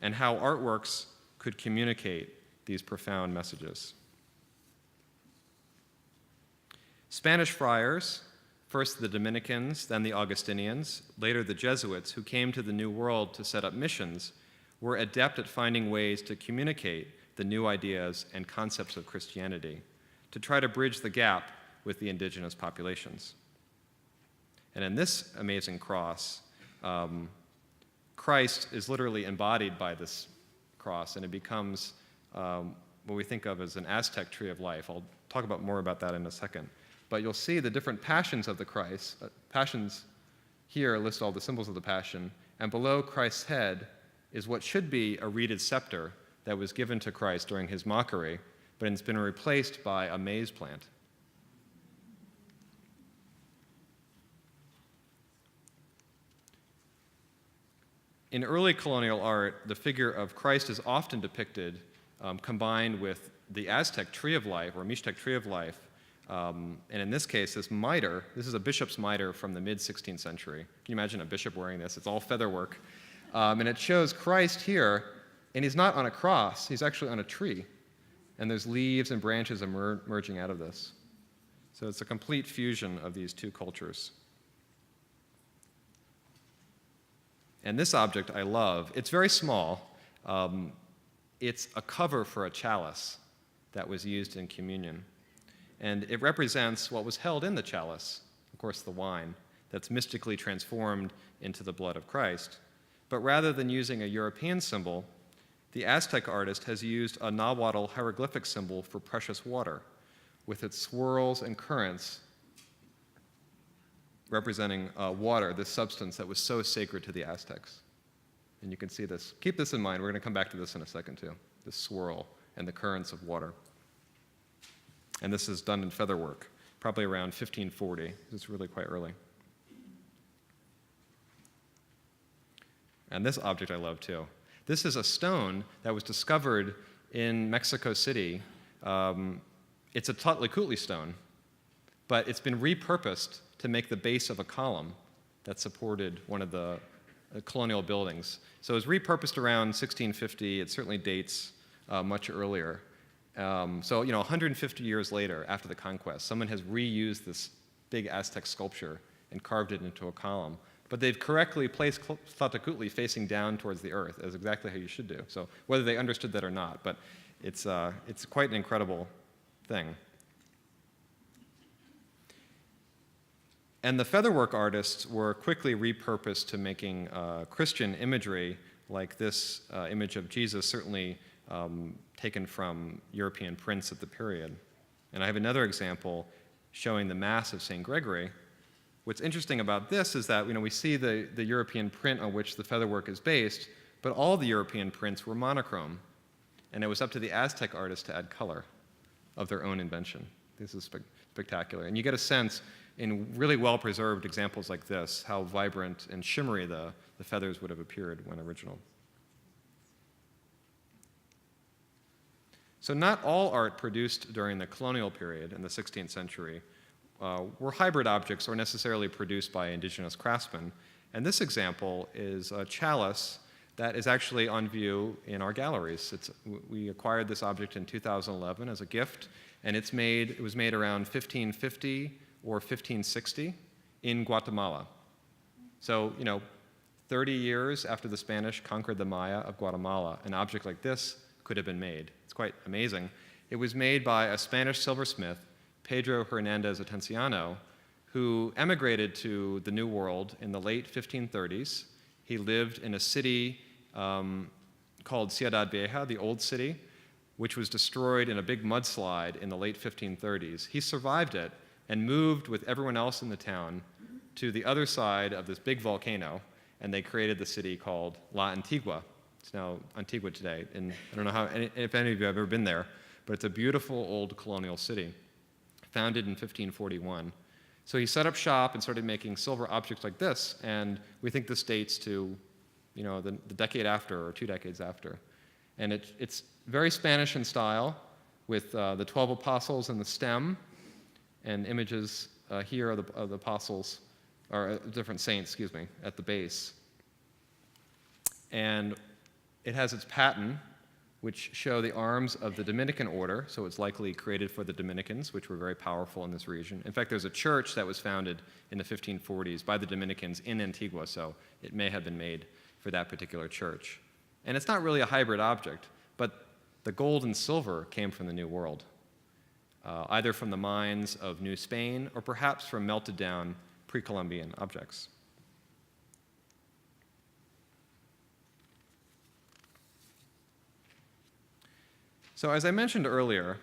and how artworks could communicate these profound messages. Spanish friars, first the Dominicans, then the Augustinians, later the Jesuits, who came to the New World to set up missions, were adept at finding ways to communicate the new ideas and concepts of Christianity, to try to bridge the gap with the indigenous populations. And in this amazing cross, Christ is literally embodied by this cross, and it becomes what we think of as an Aztec tree of life. I'll talk about more about that in a second. But you'll see the different passions of the Christ. Passions here list all the symbols of the passion, and below Christ's head is what should be a reeded scepter that was given to Christ during his mockery, but it's been replaced by a maize plant. In early colonial art, the figure of Christ is often depicted combined with the Aztec tree of life, or Mixtec tree of life, and in this case, this mitre, this is a bishop's mitre from the mid-16th century. Can you imagine a bishop wearing this? It's all feather work. And it shows Christ here, and he's not on a cross, he's actually on a tree. And there's leaves and branches emerging out of this. So it's a complete fusion of these two cultures. And this object I love. It's very small. It's a cover for a chalice that was used in communion. And it represents what was held in the chalice, of course, the wine, that's mystically transformed into the blood of Christ. But rather than using a European symbol, the Aztec artist has used a Nahuatl hieroglyphic symbol for precious water, with its swirls and currents representing water, this substance that was so sacred to the Aztecs. And you can see this. Keep this in mind. We're going to come back to this in a second, too, this swirl and the currents of water. And this is done in featherwork, probably around 1540. It's really quite early. And this object I love, too. This is a stone that was discovered in Mexico City. It's a Totleigh stone, but it's been repurposed to make the base of a column that supported one of the colonial buildings. So it was repurposed around 1650. It certainly dates much earlier. So, 150 years later, after the conquest, someone has reused this big Aztec sculpture and carved it into a column. But they've correctly placed Huitzilopochtli facing down towards the earth, as exactly how you should do. So whether they understood that or not, but it's quite an incredible thing. And the featherwork artists were quickly repurposed to making Christian imagery, like this image of Jesus, certainly taken from European prints at the period. And I have another example showing the Mass of St. Gregory. What's interesting about this is that we see the European print on which the featherwork is based, but all the European prints were monochrome. And it was up to the Aztec artists to add color of their own invention. This is spectacular. And you get a sense in really well-preserved examples like this how vibrant and shimmery the feathers would have appeared when original. So not all art produced during the colonial period in the 16th century were hybrid objects or necessarily produced by indigenous craftsmen. And this example is a chalice that is actually on view in our galleries. We acquired this object in 2011 as a gift, and it was made around 1550 or 1560 in Guatemala. So, 30 years after the Spanish conquered the Maya of Guatemala, an object like this could have been made. It's quite amazing. It was made by a Spanish silversmith, Pedro Hernandez Atenciano, who emigrated to the New World in the late 1530s. He lived in a city called Ciudad Vieja, the Old City, which was destroyed in a big mudslide in the late 1530s. He survived it and moved with everyone else in the town to the other side of this big volcano, and they created the city called La Antigua. It's now Antigua today, and I don't know if any of you have ever been there, but it's a beautiful old colonial city, founded in 1541. So he set up shop and started making silver objects like this, and we think this dates to, the decade after or 2 decades after. And it's very Spanish in style, with the 12 apostles in the stem, and images here of the apostles, or different saints, at the base. And it has its paten, which show the arms of the Dominican order, so it's likely created for the Dominicans, which were very powerful in this region. In fact, there's a church that was founded in the 1540s by the Dominicans in Antigua, so it may have been made for that particular church. And it's not really a hybrid object, but the gold and silver came from the New World, either from the mines of New Spain or perhaps from melted down pre-Columbian objects. So as I mentioned earlier,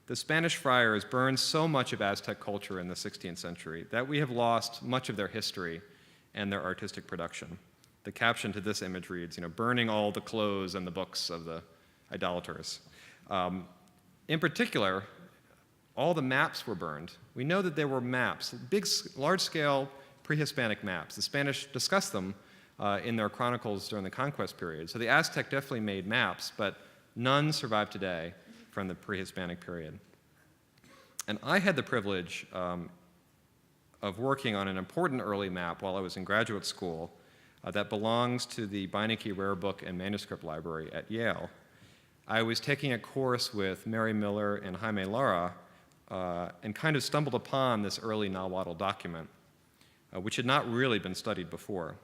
the Spanish friars burned so much of Aztec culture in the 16th century that we have lost much of their history and their artistic production. The caption to this image reads, burning all the clothes and the books of the idolaters. In particular, all the maps were burned. We know that there were maps, big, large-scale pre-Hispanic maps. The Spanish discussed them in their chronicles during the conquest period. So the Aztec definitely made maps, but none survive today from the pre-Hispanic period. And I had the privilege of working on an important early map while I was in graduate school that belongs to the Beinecke Rare Book and Manuscript Library at Yale. I was taking a course with Mary Miller and Jaime Lara and kind of stumbled upon this early Nahuatl document, which had not really been studied before.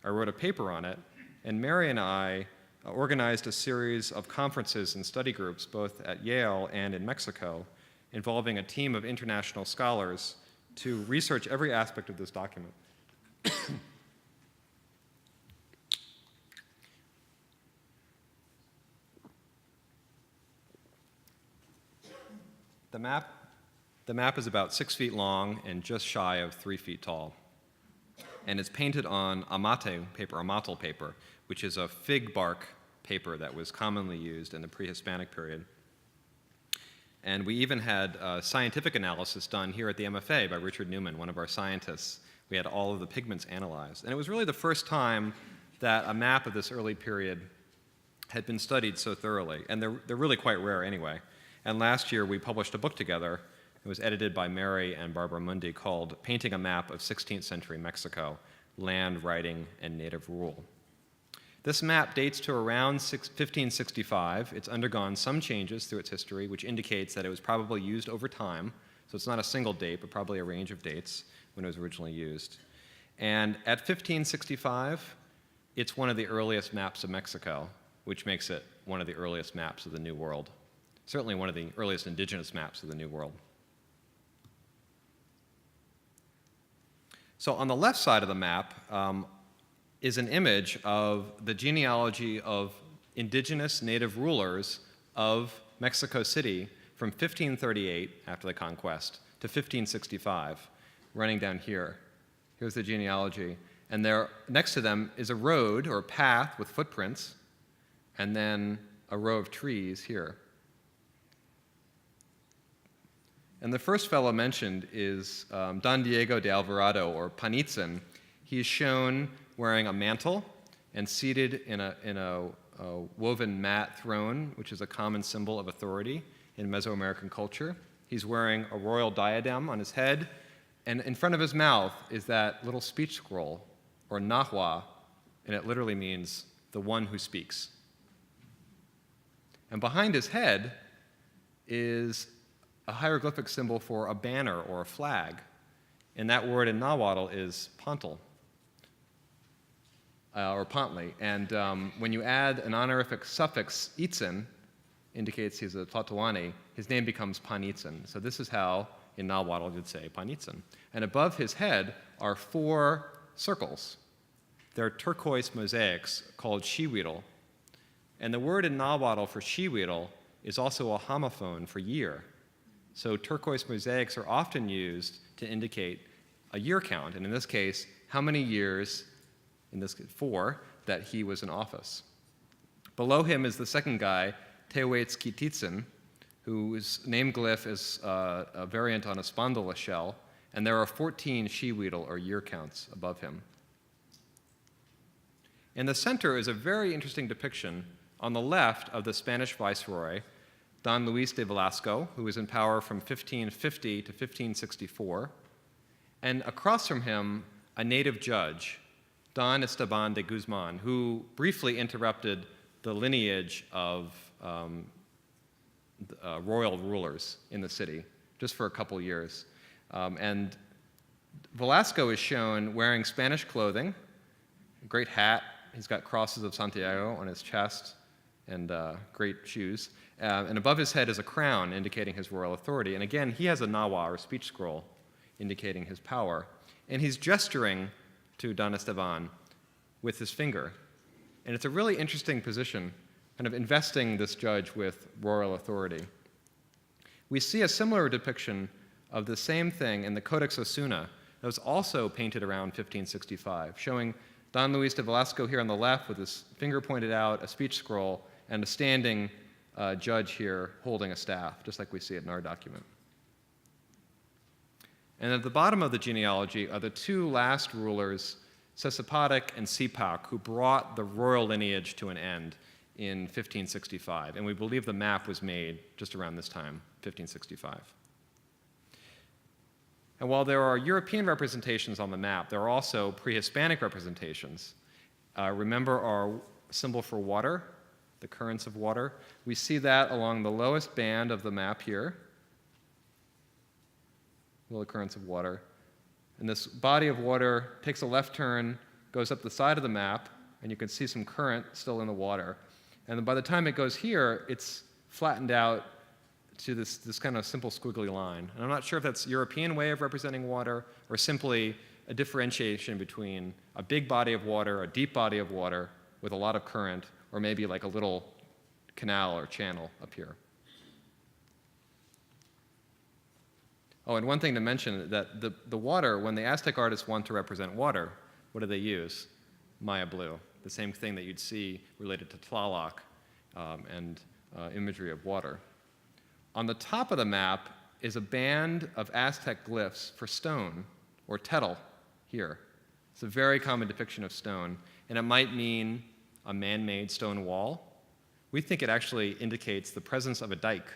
I wrote a paper on it, and Mary and I organized a series of conferences and study groups, both at Yale and in Mexico, involving a team of international scholars to research every aspect of this document. The map is about 6 feet long and just shy of 3 feet tall. And it's painted on amate paper, amatl paper, which is a fig bark paper that was commonly used in the pre-Hispanic period. And we even had scientific analysis done here at the MFA by Richard Newman, one of our scientists. We had all of the pigments analyzed. And it was really the first time that a map of this early period had been studied so thoroughly. And they're really quite rare anyway. And last year we published a book together. It was edited by Mary and Barbara Mundy called Painting a Map of 16th Century Mexico, Land, Writing, and Native Rule. This map dates to around 1565. It's undergone some changes through its history, which indicates that it was probably used over time. So it's not a single date, but probably a range of dates when it was originally used. And at 1565, it's one of the earliest maps of Mexico, which makes it one of the earliest maps of the New World. Certainly one of the earliest indigenous maps of the New World. So on the left side of the map is an image of the genealogy of indigenous native rulers of Mexico City from 1538, after the conquest, to 1565, running down here. Here's the genealogy. And there, next to them is a road or a path with footprints, and then a row of trees here. And the first fellow mentioned is Don Diego de Alvarado, or Panitzin. He is shown wearing a mantle and seated in a woven mat throne, which is a common symbol of authority in Mesoamerican culture. He's wearing a royal diadem on his head, and in front of his mouth is that little speech scroll, or nahua, and it literally means the one who speaks. And behind his head is a hieroglyphic symbol for a banner or a flag, and that word in Nahuatl is pantl, or pantli. And when you add an honorific suffix itzin, indicates he's a Tlatoani, his name becomes Panitzin. So this is how, in Nahuatl, you'd say Panitzin. And above his head are 4 circles. They're turquoise mosaics called Xihuitl. And the word in Nahuatl for Xihuitl is also a homophone for year. So turquoise mosaics are often used to indicate a year count, and in this case, how many years, in this case 4, that he was in office. Below him is the second guy, Tehuetzquitlitzin, whose name glyph is a variant on a spondola shell, and there are 14 Xihuitl, or year counts, above him. In the center is a very interesting depiction on the left of the Spanish Viceroy, Don Luis de Velasco, who was in power from 1550 to 1564, and across from him, a native judge, Don Esteban de Guzman, who briefly interrupted the lineage of royal rulers in the city, just for a couple years. And Velasco is shown wearing Spanish clothing, a great hat. He's got crosses of Santiago on his chest, and great shoes. And above his head is a crown indicating his royal authority. And again, he has a nawa, or speech scroll, indicating his power. And he's gesturing to Don Esteban with his finger. And it's a really interesting position, kind of investing this judge with royal authority. We see a similar depiction of the same thing in the Codex Osuna that was also painted around 1565, showing Don Luis de Velasco here on the left with his finger pointed out, a speech scroll, and a standing judge here holding a staff, just like we see it in our document. And at the bottom of the genealogy are the 2 last rulers, Sesipotic and Sipak, who brought the royal lineage to an end in 1565. And we believe the map was made just around this time, 1565. And while there are European representations on the map, there are also pre-Hispanic representations. Remember our symbol for water, the currents of water? We see that along the lowest band of the map here, little currents of water. And this body of water takes a left turn goes up the side of the map, and you can see some current still in the water. And then by the time it goes here, it's flattened out to this kind of simple squiggly line. And I'm not sure if that's European way of representing water or simply a differentiation between a big body of water, a deep body of water with a lot of current, or maybe like a little canal or channel up here. Oh, and one thing to mention, that the water, when the Aztec artists want to represent water, what do they use? Maya blue, the same thing that you'd see related to Tlaloc and imagery of water. On the top of the map is a band of Aztec glyphs for stone, or tetl, here. It's a very common depiction of stone, and it might mean a man-made stone wall. We think it actually indicates the presence of a dike,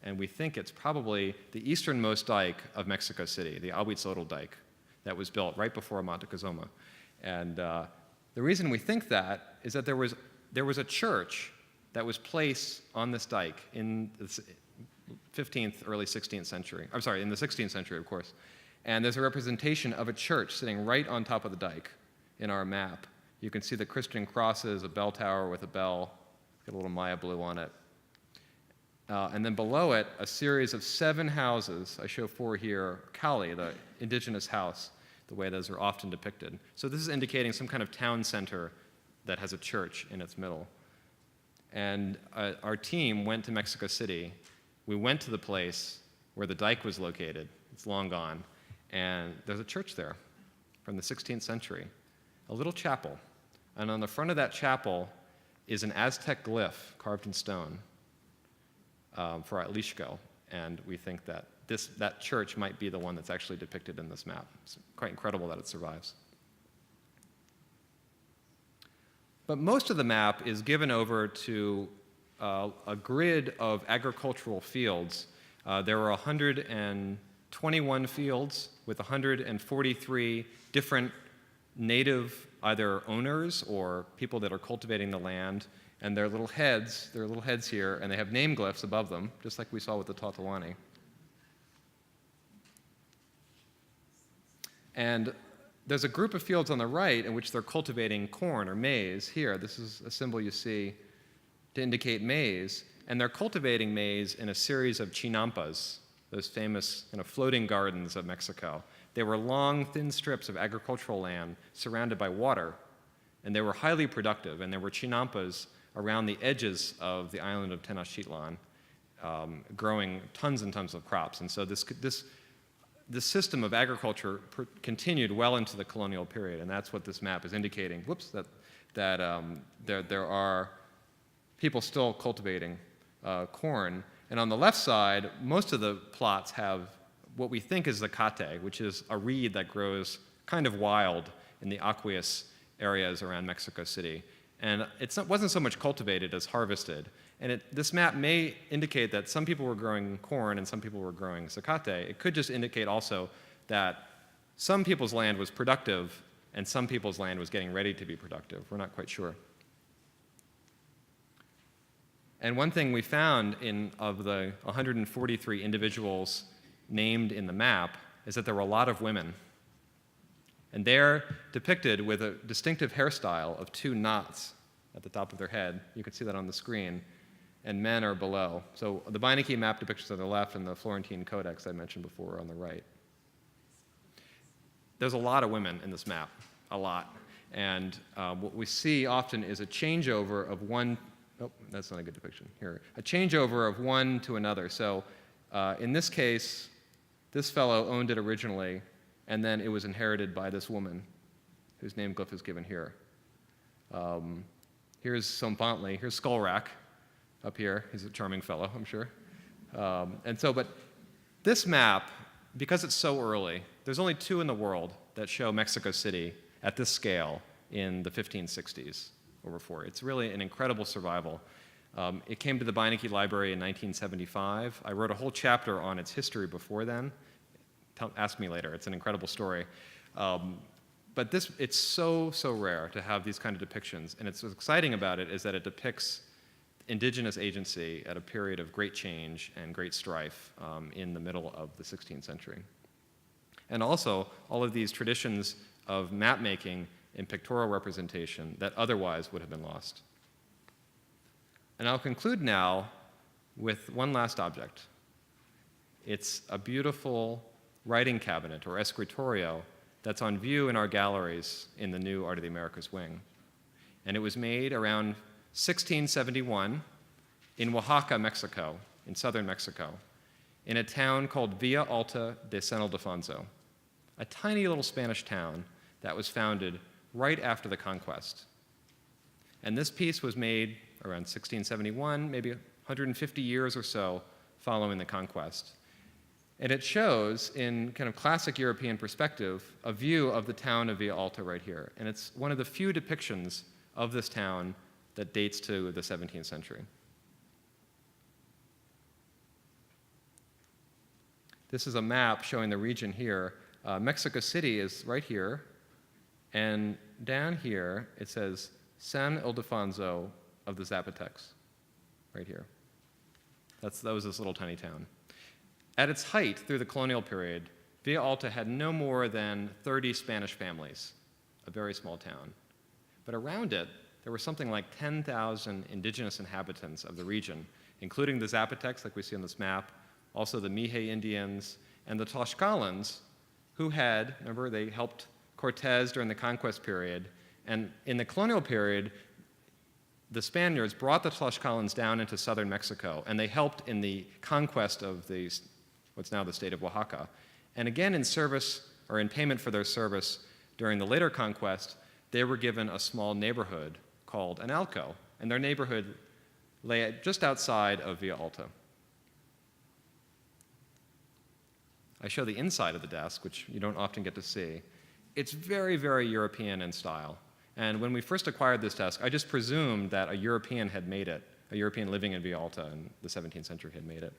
and we think it's probably the easternmost dike of Mexico City, the Huitzilopochtli dike, that was built right before Montezuma. And the reason we think that is that there was a church that was placed on this dike in the 15th, early 16th century. I'm sorry, in the 16th century, of course. And there's a representation of a church sitting right on top of the dike in our map. You can see the Christian crosses, a bell tower with a bell, got a little Maya blue on it. And then below it, a series of 7 houses. I show 4 here. Katli, the indigenous house, the way those are often depicted. So this is indicating some kind of town center that has a church in its middle. And our team went to Mexico City. We went to the place where the dike was located. It's long gone. And there's a church there from the 16th century, a little chapel. And on the front of that chapel is an Aztec glyph carved in stone for Atlixco. And we think that that church might be the one that's actually depicted in this map. It's quite incredible that it survives. But most of the map is given over to a grid of agricultural fields. There were 121 fields with 143 different native either owners or people that are cultivating the land, and their little heads here, and they have name glyphs above them, just like we saw with the Totleigh. And there's a group of fields on the right in which they're cultivating corn or maize. Here, this is a symbol you see to indicate maize, and they're cultivating maize in a series of chinampas, those famous kind of floating gardens of Mexico. They were long, thin strips of agricultural land surrounded by water, and they were highly productive, and there were chinampas around the edges of the island of Tenochtitlan, growing tons and tons of crops. And so this system of agriculture continued well into the colonial period, and that's what this map is indicating. That there are people still cultivating corn. And on the left side, most of the plots have what we think is the cate, which is a reed that grows kind of wild in the aqueous areas around Mexico City. And it wasn't so much cultivated as harvested. And this map may indicate that some people were growing corn and some people were growing zacate. It could just indicate also that some people's land was productive and some people's land was getting ready to be productive. We're not quite sure. And one thing we found of the 143 individuals named in the map is that there were a lot of women. And they're depicted with a distinctive hairstyle of 2 knots at the top of their head. You can see that on the screen. And men are below. So the Beinecke map depictions on the left and the Florentine Codex I mentioned before are on the right. There's a lot of women in this map, a lot. And what we see often is a changeover of one, oh, that's not a good depiction, here. A changeover of one to another. So in this case, this fellow owned it originally, and then it was inherited by this woman, whose name glyph is given here. Here's Sompantley, here's Skullrack. Up here, he's a charming fellow, I'm sure. But this map, because it's so early, there's only 2 in the world that show Mexico City at this scale in the 1560s over 4. It's really an incredible survival. It came to the Beinecke Library in 1975. I wrote a whole chapter on its history before then. Ask me later, it's an incredible story. But it's so rare to have these kind of depictions, and what's exciting about it is that it depicts indigenous agency at a period of great change and great strife in the middle of the 16th century. And also, all of these traditions of map making in pictorial representation that otherwise would have been lost. And I'll conclude now with one last object. It's a beautiful writing cabinet, or escritorio, that's on view in our galleries in the new Art of the Americas wing. And it was made around 1671 in Oaxaca, Mexico, in southern Mexico, in a town called Villa Alta de San Ildefonso, a tiny little Spanish town that was founded right after the conquest. And this piece was made around 1671, maybe 150 years or so following the conquest. And it shows, in kind of classic European perspective, a view of the town of Villa Alta right here. And it's one of the few depictions of this town that dates to the 17th century. This is a map showing the region here. Mexico City is right here, and down here it says San Ildefonso of the Zapotecs, right here. That was this little tiny town. At its height through the colonial period, Villa Alta had no more than 30 Spanish families, a very small town. But around it, there were something like 10,000 indigenous inhabitants of the region, including the Zapotecs, like we see on this map, also the Mixe Indians, and the Tlaxcalans, who had, remember, they helped Cortez during the conquest period, and in the colonial period, the Spaniards brought the Tlaxcalans down into southern Mexico, and they helped in the conquest of what's now the state of Oaxaca. And again, in service, or in payment for their service during the later conquest, they were given a small neighborhood called Analco, and their neighborhood lay just outside of Villa Alta. I show the inside of the desk, which you don't often get to see. It's very, very European in style. And when we first acquired this desk, I just presumed that a European had made it, a European living in Villa Alta in the 17th century had made it.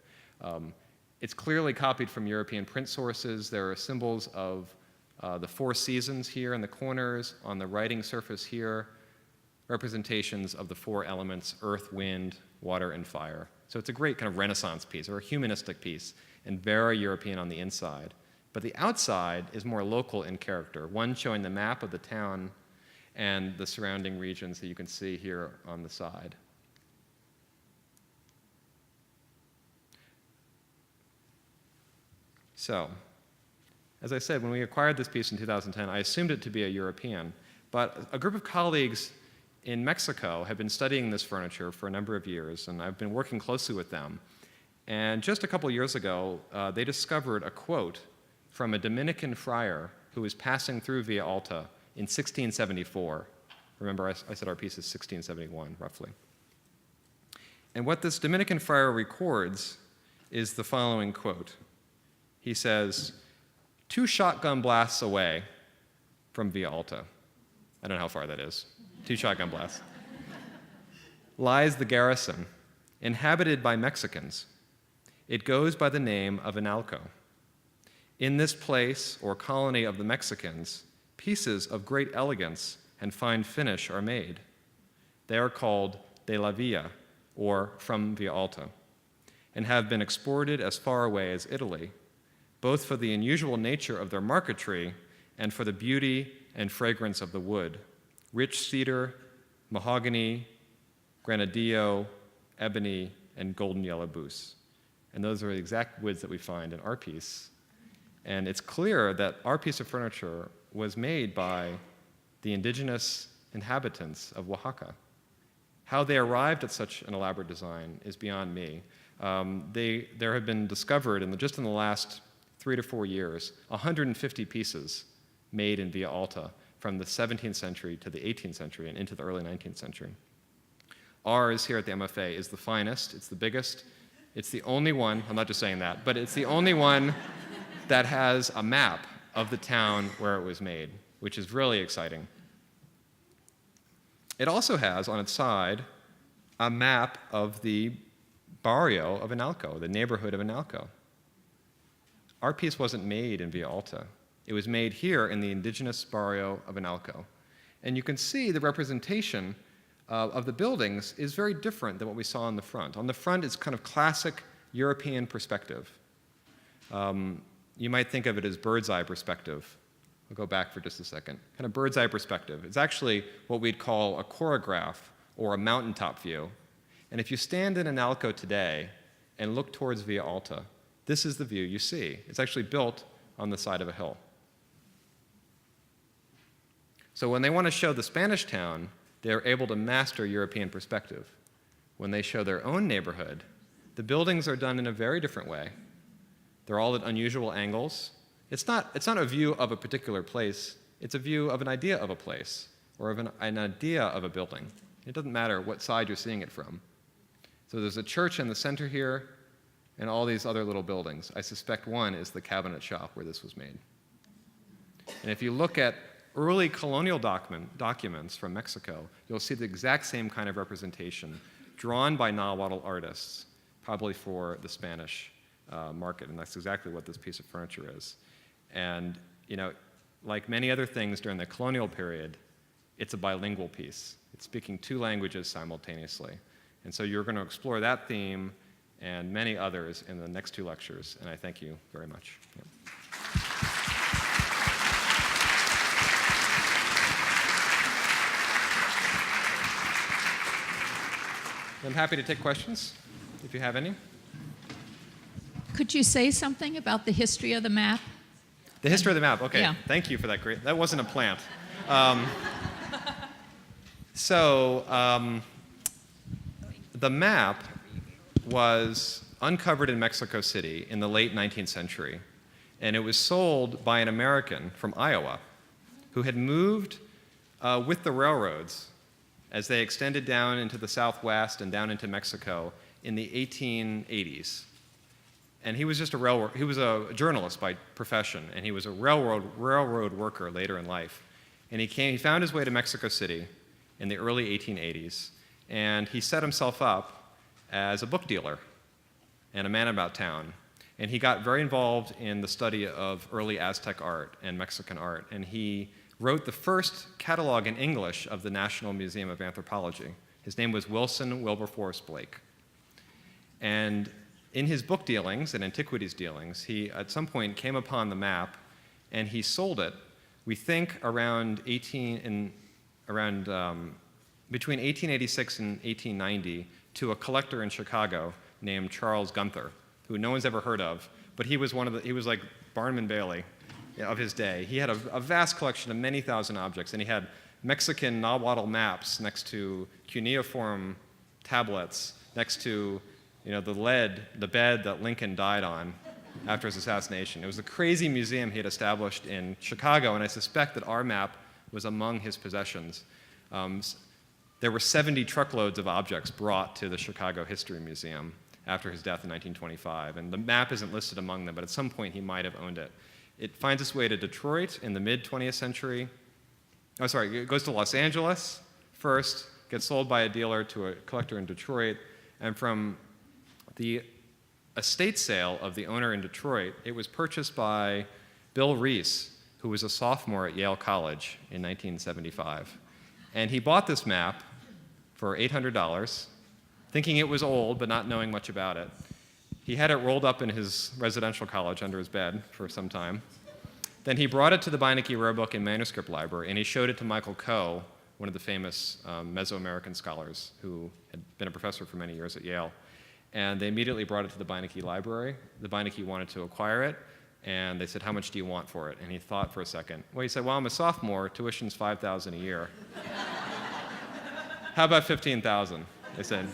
It's clearly copied from European print sources. There are symbols of the four seasons here in the corners, on the writing surface here, representations of the four elements, earth, wind, water, and fire. So it's a great kind of Renaissance piece, or a humanistic piece, and very European on the inside. But the outside is more local in character, one showing the map of the town and the surrounding regions that you can see here on the side. So, as I said, when we acquired this piece in 2010, I assumed it to be a European, but a group of colleagues in Mexico have been studying this furniture for a number of years, and I've been working closely with them. And just a couple years ago, they discovered a quote from a Dominican friar who was passing through Villa Alta in 1674. Remember, I said our piece is 1671, roughly. And what this Dominican friar records is the following quote. He says, 2 shotgun blasts away from Villa Alta. I don't know how far that is. 2 shotgun blasts. Lies the garrison, inhabited by Mexicans. It goes by the name of Analco. In this place, or colony of the Mexicans, pieces of great elegance and fine finish are made. They are called de la Villa, or from Villa Alta, and have been exported as far away as Italy, both for the unusual nature of their marquetry and for the beauty and fragrance of the wood, rich cedar, mahogany, granadillo, ebony, and golden yellow bousse. And those are the exact woods that we find in our piece. And it's clear that our piece of furniture was made by the indigenous inhabitants of Oaxaca. How they arrived at such an elaborate design is beyond me. There have been discovered, just in the last 3 to 4 years, 150 pieces made in Villa Alta from the 17th century to the 18th century and into the early 19th century. Ours here at the MFA is the finest, it's the biggest, it's the only one, I'm not just saying that, but it's the only one that has a map of the town where it was made, which is really exciting. It also has on its side a map of the barrio of Analco, the neighborhood of Analco. Our piece wasn't made in Villa Alta. It was made here in the indigenous barrio of Analco. And you can see the representation of the buildings is very different than what we saw on the front. On the front, it's kind of classic European perspective. You might think of it as bird's eye perspective, I'll go back for just a second. Kind of bird's eye perspective. It's actually what we'd call a chorograph or a mountaintop view. And if you stand in Analco today and look towards Via Alta, this is the view you see. It's actually built on the side of a hill. So when they want to show the Spanish town, they're able to master European perspective. When they show their own neighborhood, the buildings are done in a very different way. They're all at unusual angles. It's not a view of a particular place, it's a view of an idea of a place, or of an idea of a building. It doesn't matter what side you're seeing it from. So there's a church in the center here, and all these other little buildings. I suspect one is the cabinet shop where this was made. And if you look at early colonial documents from Mexico, you'll see the exact same kind of representation drawn by Nahuatl artists, probably for the Spanish market, and that's exactly what this piece of furniture is. And like many other things during the colonial period, it's a bilingual piece. It's speaking two languages simultaneously. And so you're going to explore that theme and many others in the next two lectures, and I thank you very much. Yeah. I'm happy to take questions, if you have any. Could you say something about the history of the map? The history of the map, okay. Yeah. Thank you for that great, that wasn't a plant. The map was uncovered in Mexico City in the late 19th century, and it was sold by an American from Iowa who had moved with the railroads as they extended down into the Southwest and down into Mexico in the 1880s. And he was just he was a journalist by profession, and he was a railroad worker later in life. And he found his way to Mexico City in the early 1880s, and he set himself up as a book dealer and a man about town. And he got very involved in the study of early Aztec art and Mexican art, and he wrote the first catalog in English of the National Museum of Anthropology. His name was Wilson Wilberforce Blake. And in his book dealings and antiquities dealings, he at some point came upon the map and he sold it, we think between 1886 and 1890 to a collector in Chicago named Charles Gunther, who no one's ever heard of, but he was he was like Barnum Bailey of his day. He had a vast collection of many thousand objects, and he had Mexican Nahuatl maps next to cuneiform tablets, next to the bed that Lincoln died on after his assassination. It was a crazy museum he had established in Chicago, and I suspect that our map was among his possessions. There were 70 truckloads of objects brought to the Chicago History Museum after his death in 1925, and the map isn't listed among them, but at some point he might have owned it. It finds its way to Detroit in the mid-20th century. It goes to Los Angeles first, gets sold by a dealer to a collector in Detroit, and from the estate sale of the owner in Detroit, it was purchased by Bill Reese, who was a sophomore at Yale College in 1975. And he bought this map for $800, thinking it was old, but not knowing much about it. He had it rolled up in his residential college under his bed for some time. Then he brought it to the Beinecke Rare Book and Manuscript Library, and he showed it to Michael Coe, one of the famous Mesoamerican scholars who had been a professor for many years at Yale. And they immediately brought it to the Beinecke Library. The Beinecke wanted to acquire it, and they said, "How much do you want for it?" And he thought for a second. Well, he said, "Well, I'm a sophomore, tuition's $5,000 a year. How about $15,000?" They said,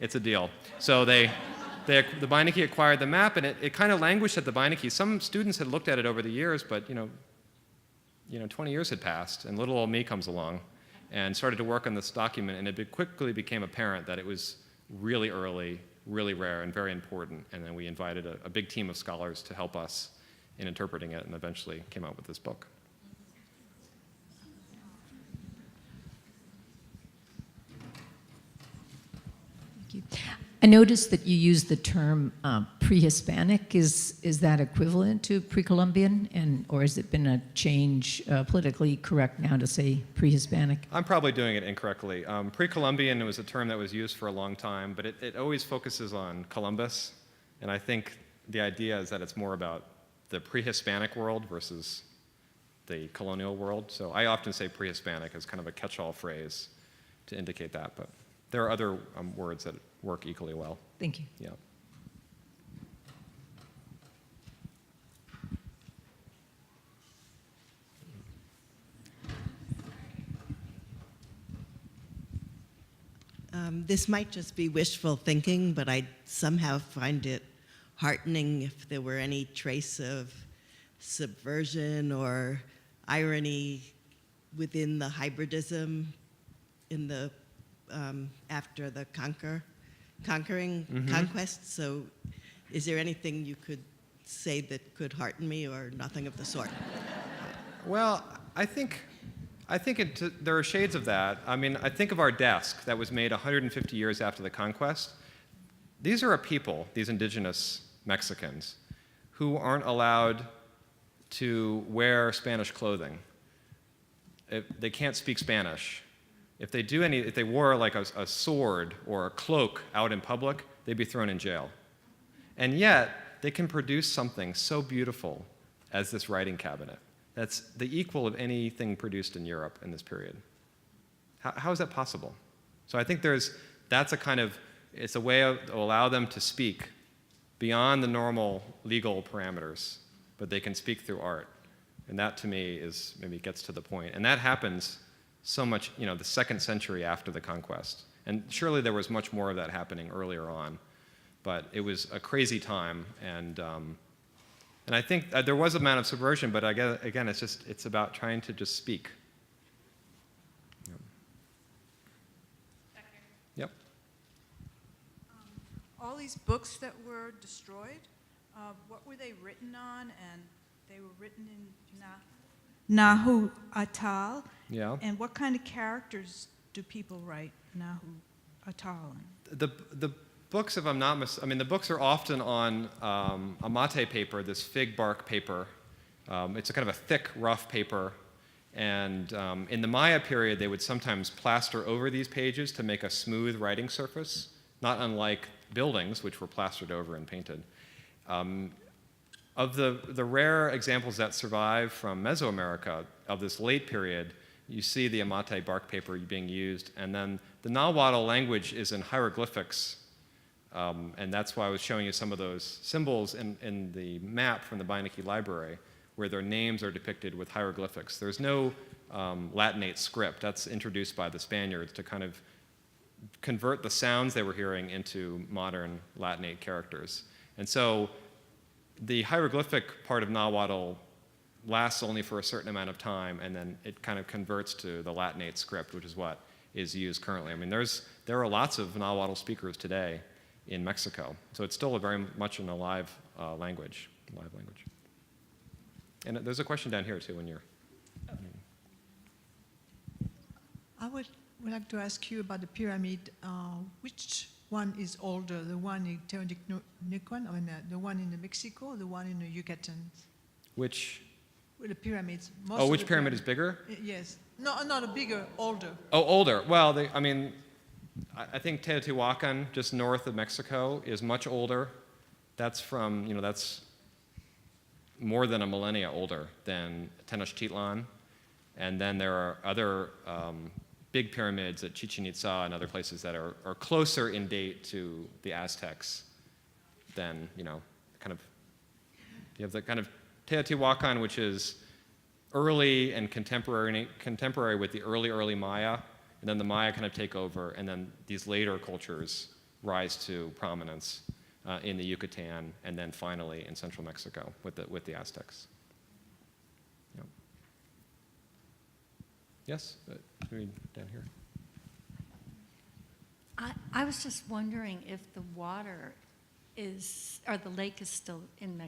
"It's a deal." So the Beinecke acquired the map, and it kind of languished at the Beinecke. Some students had looked at it over the years, but 20 years had passed, and little old me comes along and started to work on this document, and it quickly became apparent that it was really early, really rare, and very important. And then we invited a big team of scholars to help us in interpreting it, and eventually came out with this book. Thank you. I noticed that you use the term pre-Hispanic. Is that equivalent to pre-Columbian, or has it been a change, politically correct now to say pre-Hispanic? I'm probably doing it incorrectly. Pre-Columbian was a term that was used for a long time, but it always focuses on Columbus, and I think the idea is that it's more about the pre-Hispanic world versus the colonial world. So I often say pre-Hispanic as kind of a catch-all phrase to indicate that, but there are other words that work equally well. Thank you. Yeah. This might just be wishful thinking, but I somehow find it heartening if there were any trace of subversion or irony within the hybridism in the after the conquering conquest. So, is there anything you could say that could hearten me, or nothing of the sort? Well, I think there are shades of that. I mean, I think of our desk that was made 150 years after the conquest. These are a people, these indigenous Mexicans, who aren't allowed to wear Spanish clothing. They can't speak Spanish. If they wore like a sword or a cloak out in public, they'd be thrown in jail. And yet, they can produce something so beautiful as this writing cabinet. That's the equal of anything produced in Europe in this period. How is that possible? So I think that's a kind of, it's a way to allow them to speak beyond the normal legal parameters, but they can speak through art. And that to me maybe gets to the point. And that happens so much, the 2nd century after the conquest. And surely there was much more of that happening earlier on, but it was a crazy time. And I think there was an amount of subversion, but again, it's about trying to just speak. Yep. All these books that were destroyed, what were they written on? And they were written in Nahuatl. Yeah. And what kind of characters do people write Nahuatl? The books, if I'm not the books are often on a mate paper, this fig bark paper. It's a kind of a thick, rough paper. And in the Maya period, they would sometimes plaster over these pages to make a smooth writing surface, not unlike buildings, which were plastered over and painted. Of the rare examples that survive from Mesoamerica of this late period, you see the amate bark paper being used. And then the Nahuatl language is in hieroglyphics. And that's why I was showing you some of those symbols in the map from the Beinecke Library, where their names are depicted with hieroglyphics. There's no Latinate script. That's introduced by the Spaniards to kind of convert the sounds they were hearing into modern Latinate characters. And so the hieroglyphic part of Nahuatl lasts only for a certain amount of time, and then it kind of converts to the Latinate script, which is what is used currently. I mean, there are lots of Nahuatl speakers today in Mexico, so it's still very much an alive language. And there's a question down here too when you're. I would like to ask you about the pyramid. Which one is older, the one in Teotihuacan, or the one in Mexico, or the one in the Yucatan? Which? With the pyramids. Which pyramid is bigger? Yes. No, not a bigger, older. Oh, older. Well, I think Teotihuacan, just north of Mexico, is much older. That's that's more than a millennia older than Tenochtitlan. And then there are other big pyramids at Chichen Itza and other places that are closer in date to the Aztecs than, you have the kind of Teotihuacan, which is early and contemporary with the early Maya, and then the Maya kind of take over, and then these later cultures rise to prominence in the Yucatan, and then finally in central Mexico with the Aztecs. Yeah. Yes, maybe down here. I was just wondering if the water or the lake is still in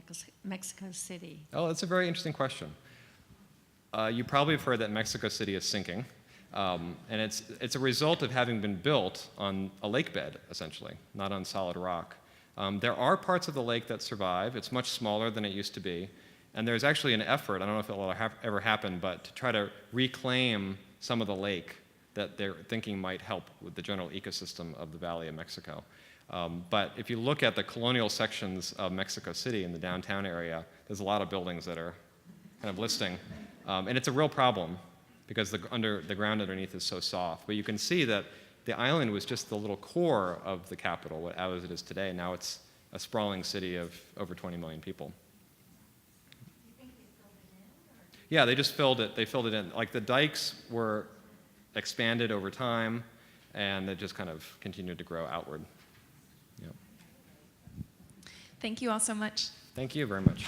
Mexico City. Oh, that's a very interesting question. You probably have heard that Mexico City is sinking. And it's a result of having been built on a lake bed, essentially, not on solid rock. There are parts of the lake that survive. It's much smaller than it used to be. And there's actually an effort, I don't know if it will ever happen, but to try to reclaim some of the lake that they're thinking might help with the general ecosystem of the Valley of Mexico. But if you look at the colonial sections of Mexico City in the downtown area, there's a lot of buildings that are kind of listing. And it's a real problem because the ground underneath is so soft. But you can see that the island was just the little core of the capital as it is today. Now it's a sprawling city of over 20 million people. You think they filled it in? Or? Yeah, they just filled it. They filled it in. Like the dikes were expanded over time, and they just kind of continued to grow outward. Yep. Thank you all so much. Thank you very much.